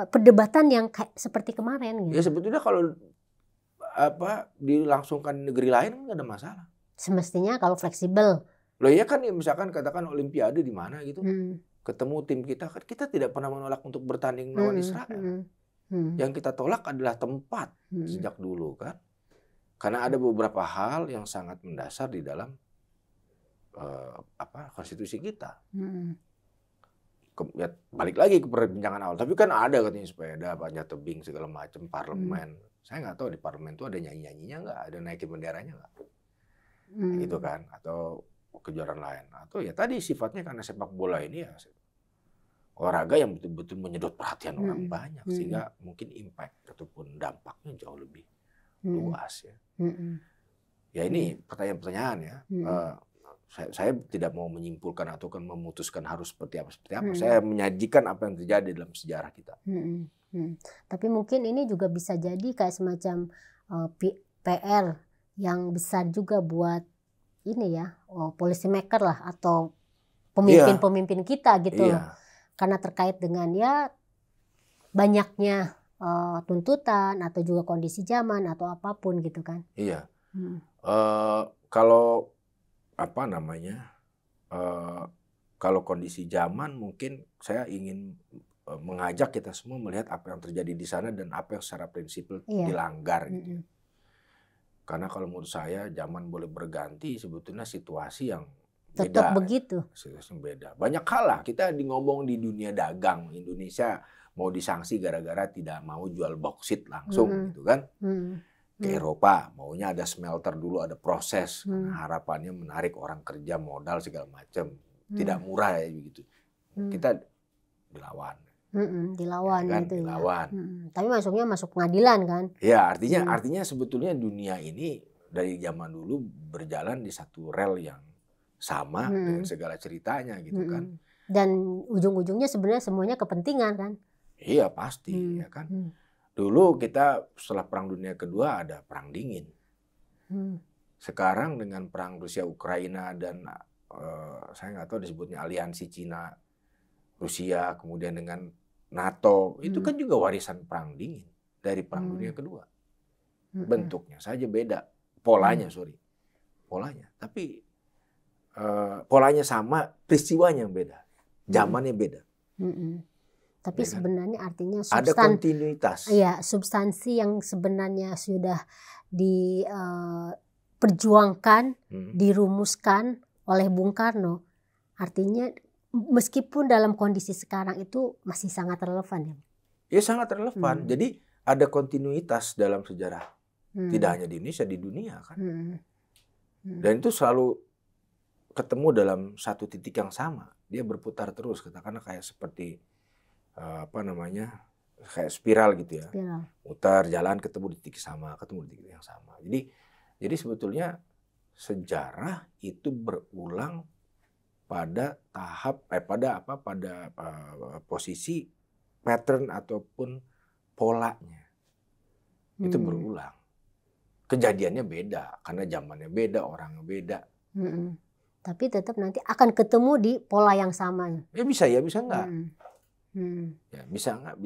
S2: perdebatan yang kayak seperti kemarin. Gitu.
S1: Ya sebetulnya kalau dilangsungkan di negeri lain nggak ada masalah.
S2: Semestinya kalau fleksibel.
S1: Loh ya kan, ya misalkan katakan Olimpiade di mana gitu, ketemu tim kita, kan kita tidak pernah menolak untuk bertanding lawan Israel. Yang kita tolak adalah tempat sejak dulu kan, karena ada beberapa hal yang sangat mendasar di dalam konstitusi kita. Ya, balik lagi ke perbincangan awal, tapi kan ada katanya sepeda, banyak tebing segala macam, parlemen. Saya nggak tahu di parlemen itu ada nyanyi-nyanyinya nggak, ada naikin benderanya nggak. Gitu kan, atau kejuaraan lain, atau ya tadi sifatnya karena sepak bola ini ya olahraga yang betul-betul menyedot perhatian orang banyak, sehingga mungkin impact ataupun dampaknya jauh lebih luas ya. Ya ini pertanyaan-pertanyaan ya. Saya tidak mau menyimpulkan atau memutuskan harus seperti apa. Saya menyajikan apa yang terjadi dalam sejarah kita.
S2: Tapi mungkin ini juga bisa jadi kayak semacam PR yang besar juga buat ini ya, policy maker lah atau pemimpin-pemimpin kita gitu loh. Karena terkait dengan ya banyaknya tuntutan atau juga kondisi zaman atau apapun gitu kan.
S1: Iya. Kalau kalau kondisi zaman mungkin saya ingin mengajak kita semua melihat apa yang terjadi di sana dan apa yang secara prinsipil dilanggar gitu. Karena kalau menurut saya zaman boleh berganti, sebetulnya situasi yang
S2: tetap
S1: beda.
S2: Begitu.
S1: Situasi yang beda. Banyak hal lah kita ngomong di dunia dagang. Indonesia mau disanksi gara-gara tidak mau jual bauksit langsung gitu kan. Ke Eropa maunya ada smelter dulu, ada proses. Harapannya menarik orang kerja, modal segala macam. Tidak murah ya begitu. Kita dilawan.
S2: Dilawan
S1: ya kan?
S2: gitu
S1: dilawan.
S2: ya. Tapi masuk pengadilan kan?
S1: Ya artinya sebetulnya dunia ini dari zaman dulu berjalan di satu rel yang sama dengan segala ceritanya gitu kan.
S2: Dan ujung-ujungnya sebenarnya semuanya kepentingan kan?
S1: Iya pasti ya kan. Dulu kita setelah Perang Dunia Kedua ada Perang Dingin. Sekarang dengan perang Rusia Ukraina dan saya nggak tahu disebutnya aliansi Cina Rusia kemudian dengan NATO itu kan juga warisan Perang Dingin dari Perang Dunia Kedua. Bentuknya saja beda, polanya tapi polanya sama, peristiwanya yang beda, zamannya beda.
S2: Tapi sebenarnya artinya
S1: ada kontinuitas.
S2: Iya, substansi yang sebenarnya sudah diperjuangkan, dirumuskan oleh Bung Karno, artinya meskipun dalam kondisi sekarang itu masih sangat relevan ya?
S1: Ya sangat relevan. Jadi ada kontinuitas dalam sejarah. Tidak hanya di Indonesia, di dunia kan. Dan itu selalu ketemu dalam satu titik yang sama. Dia berputar terus, katakanlah kayak seperti kayak spiral gitu ya. Mutar jalan ketemu di titik sama, ketemu di titik yang sama. Jadi sebetulnya sejarah itu berulang pada tahap pada posisi pattern ataupun polanya. Itu berulang. Kejadiannya beda karena zamannya beda, orangnya beda.
S2: Tapi tetap nanti akan ketemu di pola yang sama.
S1: Ya bisa enggak. Ya bisa enggak.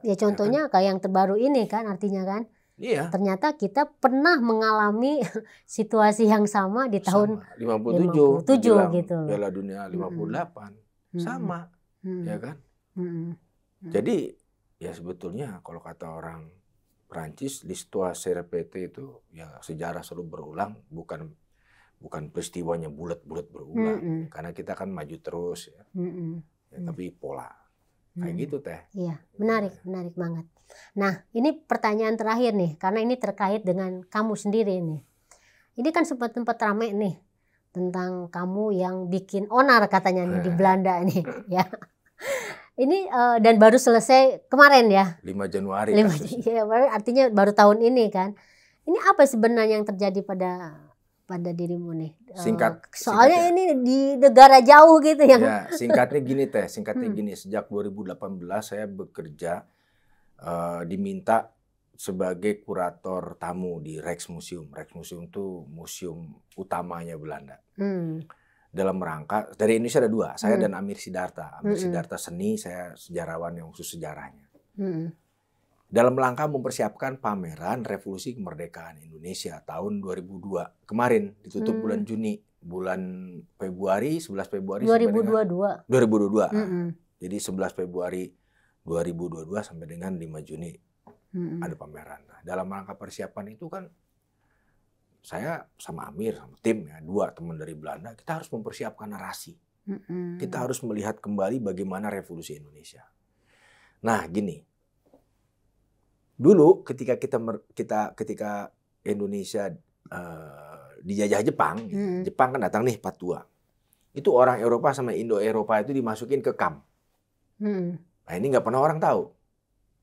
S2: Ya contohnya kayak yang terbaru ini kan, artinya kan.
S1: Iya.
S2: Ternyata kita pernah mengalami situasi yang sama di tahun
S1: 57
S2: gitu.
S1: Piala Dunia 58. Sama. Ya kan? Jadi ya sebetulnya kalau kata orang Prancis, l'histoire se répète itu ya sejarah selalu berulang, bukan peristiwanya bulat-bulat berulang. Karena kita kan maju terus ya. Tapi pola. Kayak gitu Teh.
S2: Iya, menarik banget. Nah, ini pertanyaan terakhir nih, karena ini terkait dengan kamu sendiri nih. Ini kan sempat rame nih tentang kamu yang bikin onar katanya nih di Belanda nih, ya. Ini dan baru selesai kemarin ya.
S1: 5 Januari.
S2: Ya, artinya baru tahun ini kan. Ini apa sebenarnya yang terjadi pada dirimu nih? Soalnya ini di negara jauh gitu yang.
S1: Ya, singkatnya gini Teh, gini. Sejak 2018 saya bekerja diminta sebagai kurator tamu di Rijksmuseum. Rijksmuseum itu museum utamanya Belanda. Dalam rangka dari Indonesia ada 2, saya dan Amir Sidarta. Amir Sidarta seni, saya sejarawan yang khusus sejarahnya. Dalam rangka mempersiapkan pameran Revolusi Kemerdekaan Indonesia tahun 2002. Kemarin ditutup bulan Juni, bulan Februari, 11 Februari
S2: 2022.
S1: 2022. Jadi 11 Februari 2022 sampai dengan 5 Juni ada pameran. Nah, dalam rangka persiapan itu kan saya sama Amir, sama tim ya, 2 teman dari Belanda, kita harus mempersiapkan narasi. Kita harus melihat kembali bagaimana revolusi Indonesia. Nah, gini. Dulu ketika ketika Indonesia dijajah Jepang, Jepang kan datang nih 42. Itu orang Eropa sama Indo-Eropa itu dimasukin ke kamp. Nah, ini nggak pernah orang tahu.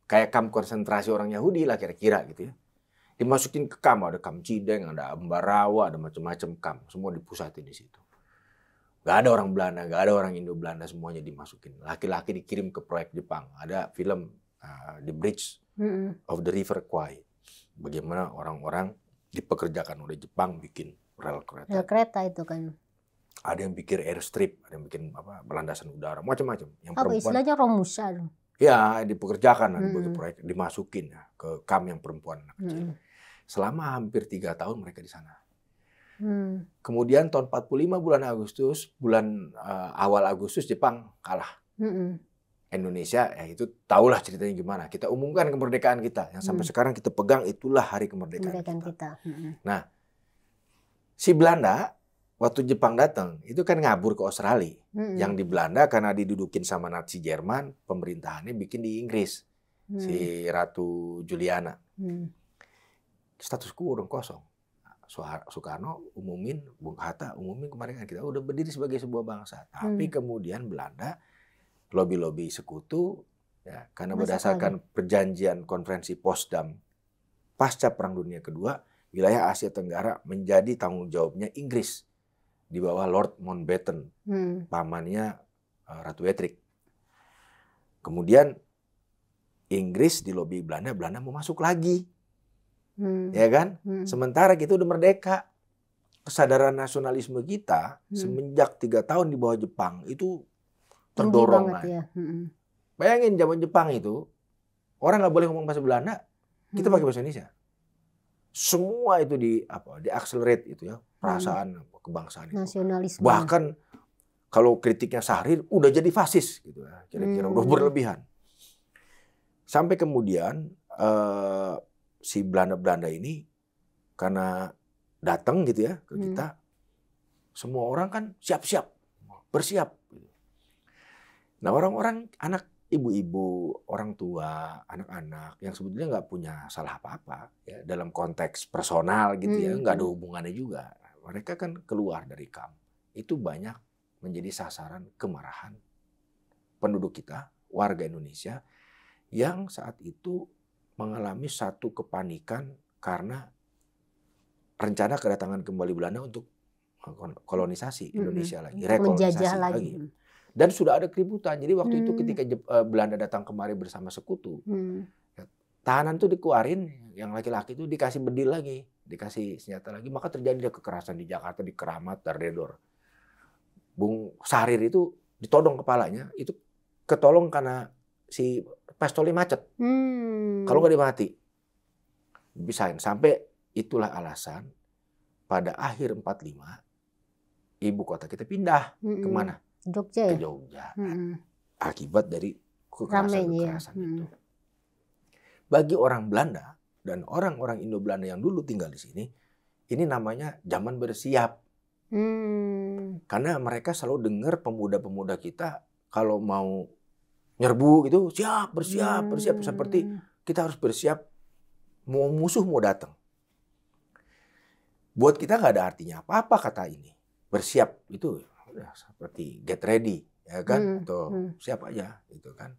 S1: Kayak kamp konsentrasi orang Yahudi lah kira-kira gitu ya. Dimasukin ke kamp, ada kamp Cideng, ada Ambarawa, ada macam-macam kamp, semua dipusatin di situ. Gak ada orang Belanda, gak ada orang Indo-Belanda, semuanya dimasukin. Laki-laki dikirim ke proyek Jepang. Ada film The Bridge of the River Kwai. Bagaimana orang-orang dipekerjakan oleh Jepang bikin rel kereta.
S2: Rel kereta itu kan.
S1: Ada yang bikin airstrip, ada yang bikin landasan udara, macam-macam. Yang
S2: perempuan, istilahnya Romusha.
S1: Ya, dipekerjakan, dibagi proyek, dimasukin ya, ke kamp yang perempuan anak kecil. Selama hampir 3 tahun mereka di sana. Kemudian tahun 45 bulan awal Agustus Jepang kalah. Indonesia ya itu tahulah ceritanya gimana. Kita umumkan kemerdekaan kita yang sampai sekarang kita pegang, itulah hari kemerdekaan kita. Nah, si Belanda waktu Jepang datang itu kan ngabur ke Australia. Yang di Belanda karena didudukin sama Nazi Jerman, pemerintahannya bikin di Inggris. Si Ratu Juliana. Status quo udah kosong. Soekarno umumin, Bung Hatta umumin kemerdekaan kita udah berdiri sebagai sebuah bangsa. Tapi kemudian Belanda lobby-lobby sekutu ya, karena berdasarkan perjanjian konferensi Potsdam pasca Perang Dunia Kedua, wilayah Asia Tenggara menjadi tanggung jawabnya Inggris di bawah Lord Mountbatten, pamannya Ratu Etrik. Kemudian Inggris di lobi Belanda mau masuk lagi. Ya kan? Sementara kita udah merdeka. Kesadaran nasionalisme kita semenjak 3 tahun di bawah Jepang itu terdorong. Ya. Bayangin zaman Jepang itu orang nggak boleh ngomong bahasa Belanda, kita pakai bahasa Indonesia. Semua itu di accelerate itu ya, perasaan kebangsaan itu.
S2: Nasionalisme.
S1: Bahkan kalau kritiknya Syahrir udah jadi fasis gitu ya, kira-kira udah berlebihan. Sampai kemudian si Belanda ini karena datang gitu ya ke kita, semua orang kan siap-siap, bersiap. Nah orang-orang, anak, ibu-ibu, orang tua, anak-anak yang sebetulnya nggak punya salah apa-apa ya dalam konteks personal gitu ya, nggak ada hubungannya juga. Mereka kan keluar dari kamp, itu banyak menjadi sasaran kemarahan penduduk kita, warga Indonesia yang saat itu mengalami satu kepanikan karena rencana kedatangan kembali Belanda untuk kolonisasi Indonesia lagi, rekolonisasi lagi. Dan sudah ada keributan. Jadi waktu itu ketika Belanda datang kemari bersama sekutu, tahanan tuh dikeluarin, yang laki-laki itu dikasih bedil lagi, dikasih senjata lagi, maka terjadi kekerasan di Jakarta, di Keramat, Dardedor. Bung Sarir itu ditodong kepalanya, itu ketolong karena si pistolnya macet. Kalau nggak dia mati. Bisain. Sampai itulah alasan pada akhir 45 ibu kota kita pindah kemana?
S2: Jogja,
S1: ke Jogja. Akibat dari kekerasan itu. Bagi orang Belanda dan orang-orang Indo-Belanda yang dulu tinggal di sini, ini namanya zaman bersiap. Karena mereka selalu dengar pemuda-pemuda kita kalau mau nyerbu gitu, siap, bersiap. Seperti kita harus bersiap, mau musuh mau datang. Buat kita nggak ada artinya apa-apa kata ini. Bersiap itu ya, seperti get ready, ya kan? Atau siap aja, gitu kan?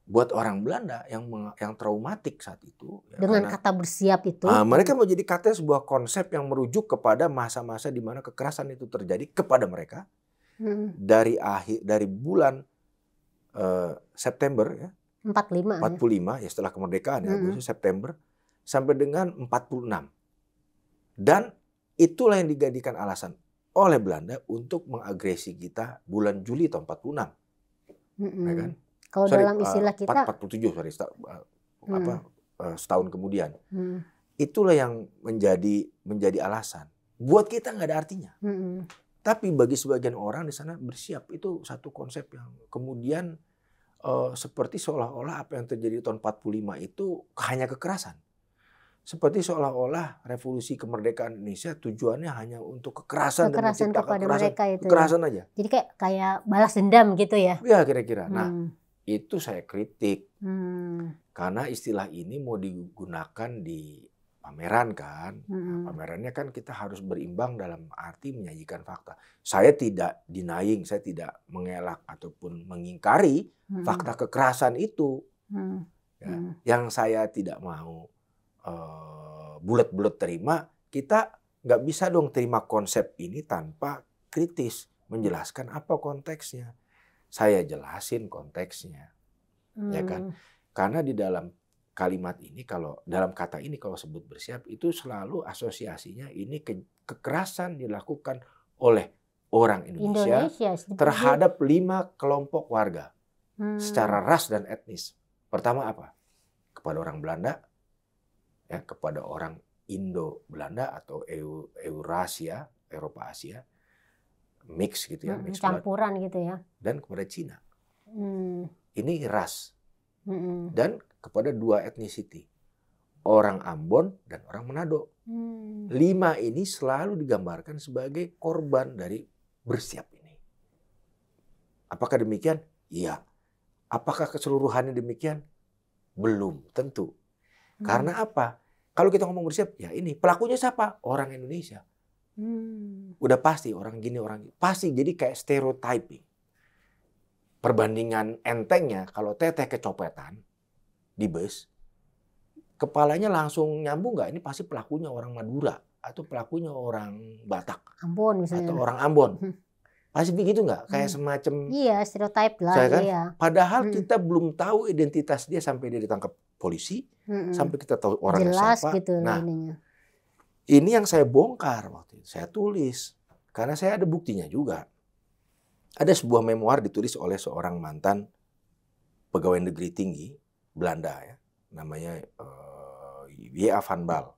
S1: Buat orang Belanda yang traumatik saat itu, ya,
S2: dengan kata bersiap itu,
S1: mereka mau jadi kata sebuah konsep yang merujuk kepada masa-masa di mana kekerasan itu terjadi kepada mereka dari bulan September ya, 45 ya setelah kemerdekaan ya, Agustus September sampai dengan 46. Dan itulah yang dijadikan alasan oleh Belanda untuk mengagresi kita bulan Juli tahun 46. Ya kan?
S2: Kalau dalam istilah kita
S1: 47 setahun kemudian. Itulah yang menjadi alasan. Buat kita nggak ada artinya. Tapi bagi sebagian orang di sana bersiap itu satu konsep yang kemudian seperti seolah-olah apa yang terjadi tahun 45 itu hanya kekerasan. Seperti seolah-olah revolusi kemerdekaan Indonesia tujuannya hanya untuk kekerasan dan menciptakan kekerasan aja.
S2: Jadi kayak balas dendam gitu ya?
S1: Ya kira-kira. Nah itu saya kritik karena istilah ini mau digunakan di pameran kan. Nah, pamerannya kan kita harus berimbang dalam arti menyajikan fakta. Saya tidak denying, saya tidak mengelak ataupun mengingkari fakta kekerasan itu. Ya, yang saya tidak mau bulat-bulat terima, kita nggak bisa dong terima konsep ini tanpa kritis menjelaskan apa konteksnya. Saya jelasin konteksnya, ya kan? Karena di dalam kalimat ini, kalau dalam kata ini kalau sebut bersiap itu selalu asosiasinya ini kekerasan dilakukan oleh orang Indonesia terhadap 5 kelompok warga secara ras dan etnis. Pertama apa? Kepada orang Belanda. Ya, kepada orang Indo-Belanda atau Eurasia, Eropa Asia, mix gitu ya, mix
S2: campuran gitu ya.
S1: Dan kepada Cina. Ini ras. Dan kepada 2 ethnicity, orang Ambon dan orang Manado. 5 ini selalu digambarkan sebagai korban dari bersiap ini. Apakah demikian? Iya. Apakah keseluruhannya demikian? Belum tentu. Karena apa? Kalau kita ngomong bersiap, ya ini pelakunya siapa? Orang Indonesia. Udah pasti orang gini, orang gini. Pasti jadi kayak stereotyping. Perbandingan entengnya kalau teteh kecopetan di bus, kepalanya langsung nyambung nggak? Ini pasti pelakunya orang Madura atau pelakunya orang Batak,
S2: Ambon misalnya,
S1: atau orang Ambon. Pasti begitu nggak? Kayak semacam
S2: stereotype lah.
S1: Kan? Iya. Padahal kita belum tahu identitas dia sampai dia ditangkap polisi, sampai kita tahu orangnya siapa.
S2: Gitu
S1: nah, ini yang saya bongkar waktu itu. Saya tulis karena saya ada buktinya juga. Ada sebuah memoir ditulis oleh seorang mantan pegawai negeri tinggi Belanda ya, namanya W.A. van Baal.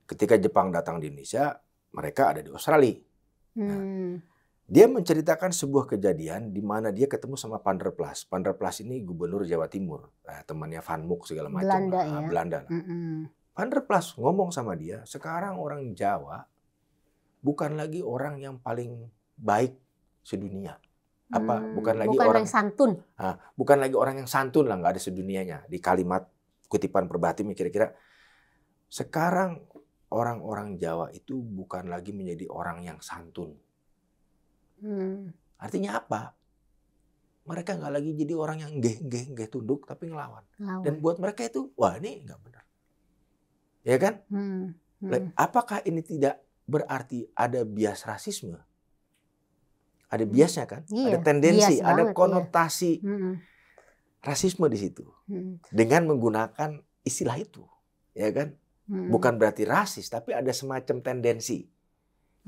S1: Ketika Jepang datang di Indonesia, mereka ada di Australia. Nah, dia menceritakan sebuah kejadian di mana dia ketemu sama Van der Plas. Van der Plas ini gubernur Jawa Timur, temannya Van Mook segala macam,
S2: Belanda, ya?
S1: Belanda lah. Van der Plas ngomong sama dia, sekarang orang Jawa bukan lagi orang yang paling baik sedunia. Bukan lagi
S2: bukan
S1: orang
S2: yang santun.
S1: Bukan lagi orang yang santun lah, nggak ada sedunianya. Di kalimat kutipan Perbatim kira-kira, sekarang orang-orang Jawa itu bukan lagi menjadi orang yang santun. Artinya apa? Mereka nggak lagi jadi orang yang nggeh tunduk tapi ngelawan. Dan buat mereka itu, wah ini nggak benar. Ya kan? Apakah ini tidak berarti ada bias rasisme? Ada biasnya kan? Ada tendensi, ada konotasi rasisme di situ. Dengan menggunakan istilah itu. Ya kan? Bukan berarti rasis, tapi ada semacam tendensi.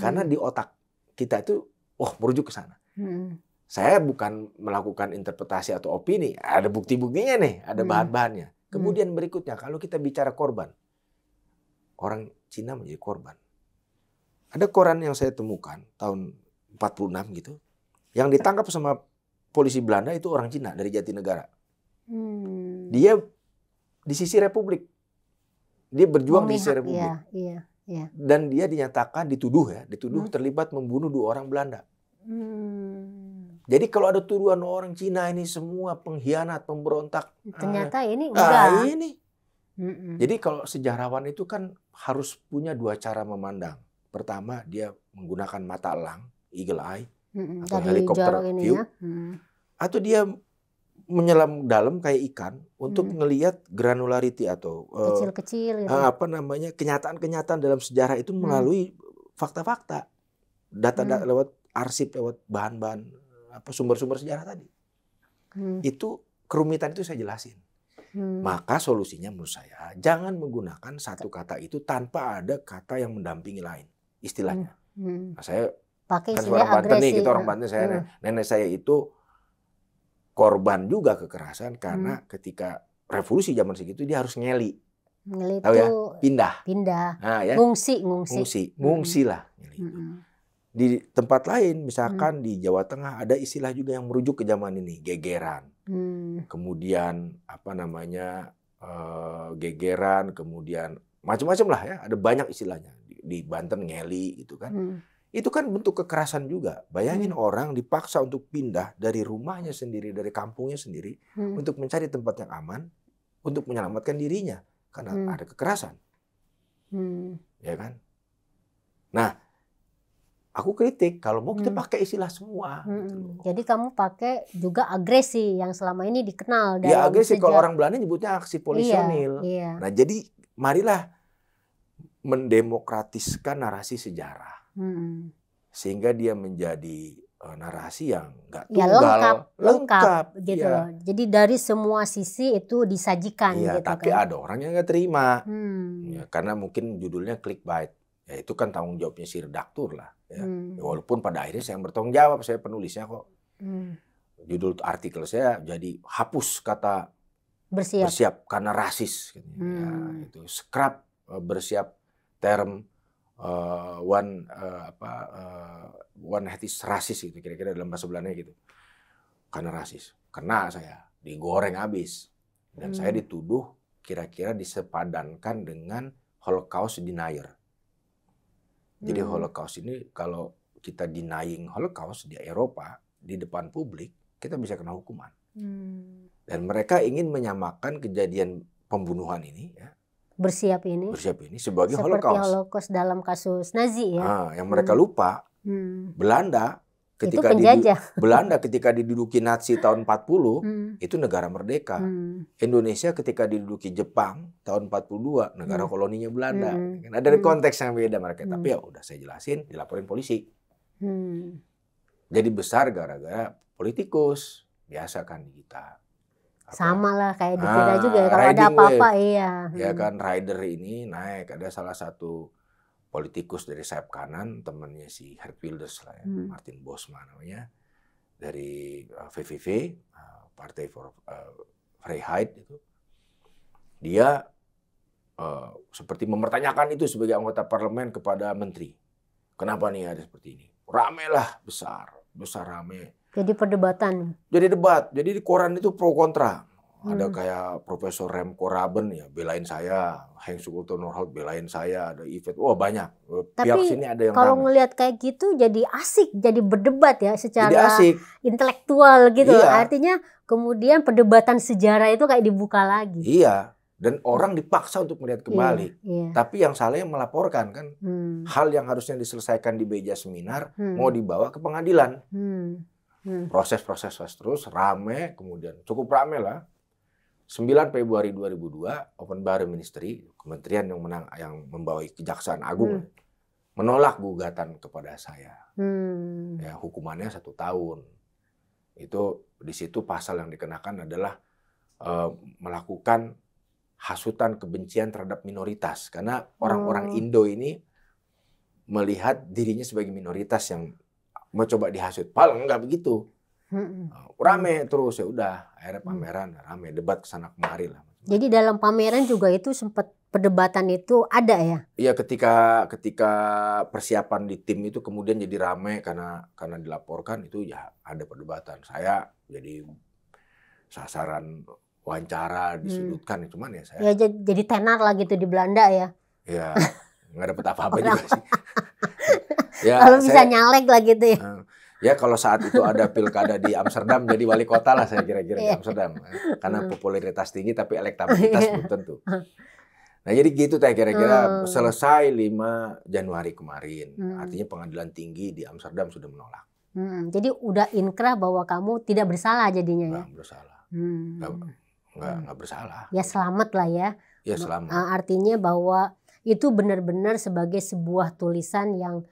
S1: Karena di otak kita itu, merujuk ke sana. Saya bukan melakukan interpretasi atau opini. Ada bukti-buktinya nih, ada bahan-bahannya. Kemudian berikutnya, kalau kita bicara korban. Orang Cina menjadi korban. Ada koran yang saya temukan tahun 46 gitu. Yang ditangkap sama polisi Belanda itu orang Cina dari Jatinegara. Dia di sisi Republik. Dia berjuang di sisi Republik.
S2: Iya.
S1: Dan dia dinyatakan dituduh terlibat membunuh 2 orang Belanda. Jadi kalau ada tuduhan orang Cina ini semua pengkhianat, pemberontak.
S2: Ternyata ini enggak.
S1: Ini. Jadi kalau sejarawan itu kan harus punya 2 cara memandang. Pertama, dia menggunakan mata elang, eagle eye, atau helikopter view. Atau dia menyelam dalam kayak ikan untuk ngelihat granularity atau
S2: kecil-kecil gitu.
S1: kenyataan-kenyataan dalam sejarah itu melalui fakta-fakta. Data lewat arsip, lewat bahan-bahan sumber-sumber sejarah tadi. Itu kerumitan itu saya jelasin. Maka solusinya menurut saya, jangan menggunakan satu kata itu tanpa ada kata yang mendampingi lain, istilahnya. Nah, saya
S2: pakai
S1: kan
S2: istilah
S1: orang Banten nih, kita orang
S2: agresi.
S1: Banten, nenek saya itu korban juga kekerasan karena ketika revolusi zaman segitu dia harus ngeli.
S2: Ngeli
S1: tahu ya? Pindah.
S2: Nah, ya.
S1: Ngungsi lah. Di tempat lain, misalkan di Jawa Tengah ada istilah juga yang merujuk ke zaman ini, gegeran. Kemudian gegeran, kemudian macam-macam lah ya, ada banyak istilahnya. Di Banten ngeli gitu kan. Itu kan bentuk kekerasan juga. Bayangin orang dipaksa untuk pindah dari rumahnya sendiri, dari kampungnya sendiri untuk mencari tempat yang aman untuk menyelamatkan dirinya karena ada kekerasan. Ya kan? Nah, aku kritik kalau mau kita pakai istilah semua. Gitu.
S2: Jadi kamu pakai juga agresi yang selama ini dikenal dalam
S1: agresi kalau orang Belanda nyebutnya aksi polisionil.
S2: Iya.
S1: Nah, jadi marilah mendemokratiskan narasi sejarah. Sehingga dia menjadi narasi yang nggak tunggal,
S2: lengkap gitu loh. Jadi dari semua sisi itu disajikan gitu
S1: tapi
S2: kan.
S1: ada orang yang nggak terima. Ya, karena mungkin judulnya clickbait. Ya itu kan tanggung jawabnya si redaktur lah. Ya. Walaupun pada akhirnya saya yang bertanggung jawab, saya penulisnya kok. Judul artikel saya jadi hapus kata bersiap karena rasis. Ya, itu scrap bersiap term one hetis rasis gitu kira-kira dalam bahasa Belanda gitu. Karena rasis. Kena saya digoreng habis. Dan saya dituduh kira-kira disepadankan dengan Holocaust denier. Jadi Holocaust ini kalau kita denying Holocaust di Eropa di depan publik, kita bisa kena hukuman. Dan mereka ingin menyamakan kejadian pembunuhan ini, ya, bersiap ini sebagai
S2: Holocaust dalam kasus Nazi ya.
S1: Yang mereka lupa, Belanda ketika diduduki Nazi tahun 40 itu negara merdeka. Indonesia ketika diduduki Jepang tahun 42 negara koloninya Belanda. Ada konteks yang beda mereka. Tapi ya udah saya jelasin, dilaporin polisi. Jadi besar gara-gara politikus. Biasa kan di kita.
S2: Sama lah kayak di kita juga ya. Kalau ada apa-apa
S1: Ya kan rider ini naik. Ada salah satu politikus dari sayap kanan, temannya si Geert Wilders lah ya, Martin Bosma namanya, dari VVV, Partai for Vrijheid itu. Dia seperti mempertanyakan itu sebagai anggota parlemen kepada menteri. Kenapa nih ada seperti ini? Rame lah, besar rame.
S2: Jadi perdebatan.
S1: Jadi debat. Jadi di koran itu pro kontra. Ada kayak Profesor Remco Raben ya belain saya, Heinz Gultenholt belain saya, ada Yvette, wah banyak. Pihak
S2: Tapi
S1: sini ada yang
S2: kalau
S1: ramai.
S2: ngelihat kayak gitu jadi asik, jadi berdebat ya
S1: Jadi
S2: secara
S1: asik.
S2: intelektual gitu.
S1: Iya.
S2: Artinya kemudian perdebatan sejarah itu kayak dibuka lagi.
S1: Iya. Dan orang dipaksa untuk melihat kembali.
S2: Iya.
S1: Tapi yang salah yang melaporkan kan. Hal yang harusnya diselesaikan di meja seminar mau dibawa ke pengadilan. Proses-proses terus rame, kemudian cukup rame lah. 9 Februari 2002, Open Bar Ministry, kementerian yang membawahi Kejaksaan Agung, menolak gugatan kepada saya. Ya, hukumannya 1 tahun. Itu di situ pasal yang dikenakan adalah melakukan hasutan kebencian terhadap minoritas, karena orang-orang Indo ini melihat dirinya sebagai minoritas yang mencoba dihasut. Padahal enggak begitu. Rame terus, ya udah akhirnya pameran rame, debat kesana kemari lah.
S2: Jadi dalam pameran juga itu sempat perdebatan itu ada ya?
S1: Iya, ketika persiapan di tim itu kemudian jadi rame karena dilaporkan itu ya ada perdebatan. Saya jadi sasaran wawancara, disudutkan, cuman ya saya.
S2: Ya jadi tenar lah gitu di Belanda ya?
S1: Ya nggak dapet apa-apa juga sih. Ya,
S2: kalau bisa nyalek lah gitu ya?
S1: Ya kalau saat itu ada pilkada di Amsterdam jadi wali kota lah saya kira-kira di Amsterdam. Karena popularitas tinggi tapi elektabilitas belum tentu. Nah jadi gitu saya kira-kira selesai 5 Januari kemarin. Artinya pengadilan tinggi di Amsterdam sudah menolak.
S2: Jadi udah inkrah bahwa kamu tidak bersalah jadinya ya?
S1: Nggak bersalah. Nggak bersalah.
S2: Ya selamat lah ya.
S1: Ya selamat.
S2: Artinya bahwa itu benar-benar sebagai sebuah tulisan yang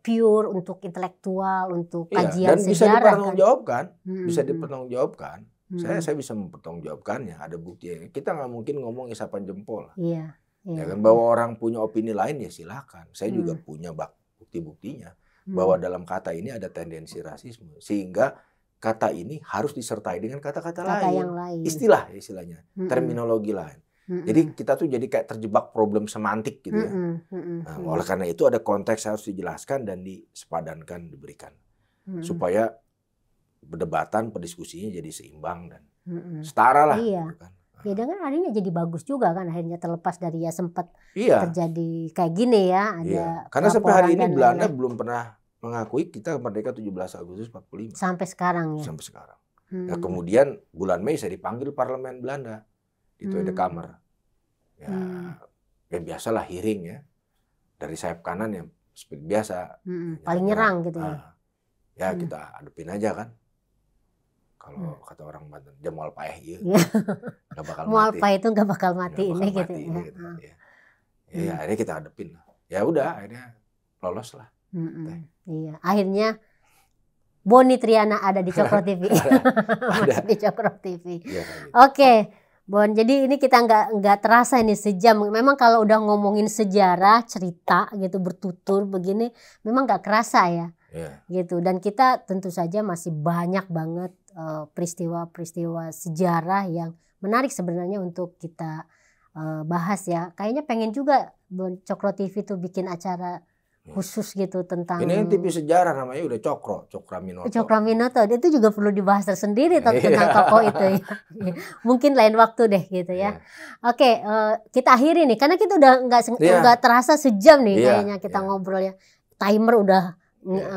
S2: pure untuk intelektual, untuk kajian
S1: dan
S2: sejarah.
S1: Bisa dipertanggungjawabkan,
S2: bisa
S1: dipertanggungjawabkan. Saya bisa mempertanggungjawabkannya. Ada bukti. Kita nggak mungkin ngomong isapan jempol.
S2: Iya.
S1: Ya kan, bahwa orang punya opini lain ya silakan. Saya juga punya bukti-buktinya bahwa dalam kata ini ada tendensi rasisme, sehingga kata ini harus disertai dengan kata-kata lain. Istilahnya, terminologi lain. Jadi kita tuh jadi kayak terjebak problem semantik gitu ya. Nah, oleh karena itu ada konteks yang harus dijelaskan dan disepadankan, diberikan. Supaya perdebatan, pendiskusinya jadi seimbang dan setara lah.
S2: Iya.
S1: Gitu kan.
S2: Ya dengan akhirnya jadi bagus juga kan, akhirnya terlepas dari ya sempat terjadi kayak gini ya. Ada
S1: karena sampai hari ini Belanda belum pernah mengakui kita merdeka 17 Agustus 45.
S2: Sampai sekarang ya?
S1: Sampai sekarang. Nah, kemudian bulan Mei saya dipanggil parlemen Belanda. Di Tweede Kamer. Ya biasalah hearing ya. Dari sayap kanan ya seperti biasa.
S2: Paling nyerang gitu ya.
S1: Ya kita hadepin aja kan. Kalau kata orang Banten, jamual paeh ya. Gak bakal
S2: mual
S1: mati.
S2: paeh itu gak bakal mati ini gitu.
S1: Ya akhirnya kita hadepin. Ya udah akhirnya lolos lah.
S2: Iya, akhirnya Boni Triana ada di Cokro TV. Masih di Cokro TV. Ya, gitu. Oke. Bon, jadi ini kita nggak terasa ini sejam. Memang kalau udah ngomongin sejarah, cerita gitu bertutur begini, memang nggak kerasa ya, gitu. Dan kita tentu saja masih banyak banget peristiwa-peristiwa sejarah yang menarik sebenarnya untuk kita bahas ya. Kayaknya pengen juga Bon Cokro TV tuh bikin acara khusus gitu tentang
S1: ini TV sejarah namanya udah Cokraminoto.
S2: Cokraminoto itu juga perlu dibahas tersendiri tentang tokoh itu ya. Mungkin lain waktu deh gitu ya. Oke, kita akhiri nih karena kita udah nggak terasa sejam nih kayaknya kita ngobrol ya. Timer udah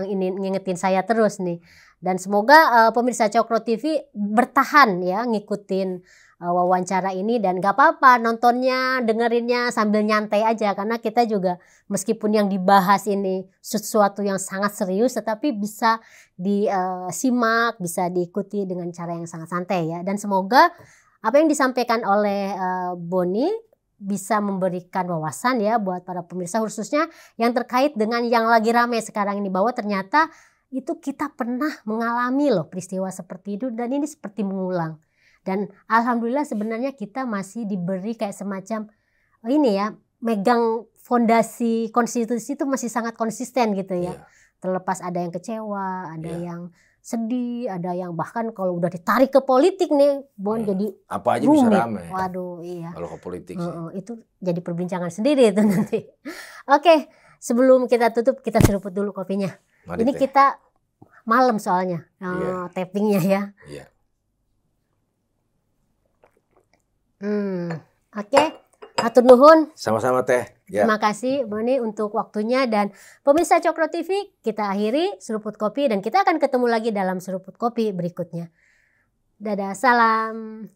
S2: ini ngingetin saya terus nih. Dan semoga pemirsa Cokro TV bertahan ya ngikutin wawancara ini, dan gak apa-apa nontonnya, dengerinnya sambil nyantai aja karena kita juga meskipun yang dibahas ini sesuatu yang sangat serius tetapi bisa disimak, bisa diikuti dengan cara yang sangat santai ya. Dan semoga apa yang disampaikan oleh Boni bisa memberikan wawasan ya buat para pemirsa, khususnya yang terkait dengan yang lagi ramai sekarang ini, bahwa ternyata itu kita pernah mengalami loh peristiwa seperti itu dan ini seperti mengulang. Dan alhamdulillah sebenarnya kita masih diberi kayak semacam ini ya, megang fondasi konstitusi itu masih sangat konsisten gitu ya. Terlepas ada yang kecewa, ada yang sedih, ada yang bahkan kalau udah ditarik ke politik nih, Bon jadi
S1: apa aja rumit. Bisa ramai.
S2: Waduh, iya.
S1: Kalau ke politik sih.
S2: Itu jadi perbincangan sendiri itu nanti. Oke, sebelum kita tutup kita seruput dulu kopinya. Mari ini kita malam soalnya tappingnya ya. Oke. Hatur nuhun.
S1: Sama-sama Teh. Ya.
S2: Terima kasih Boni untuk waktunya, dan pemirsa Cokro TV, kita akhiri Seruput Kopi dan kita akan ketemu lagi dalam Seruput Kopi berikutnya. Dadah, salam.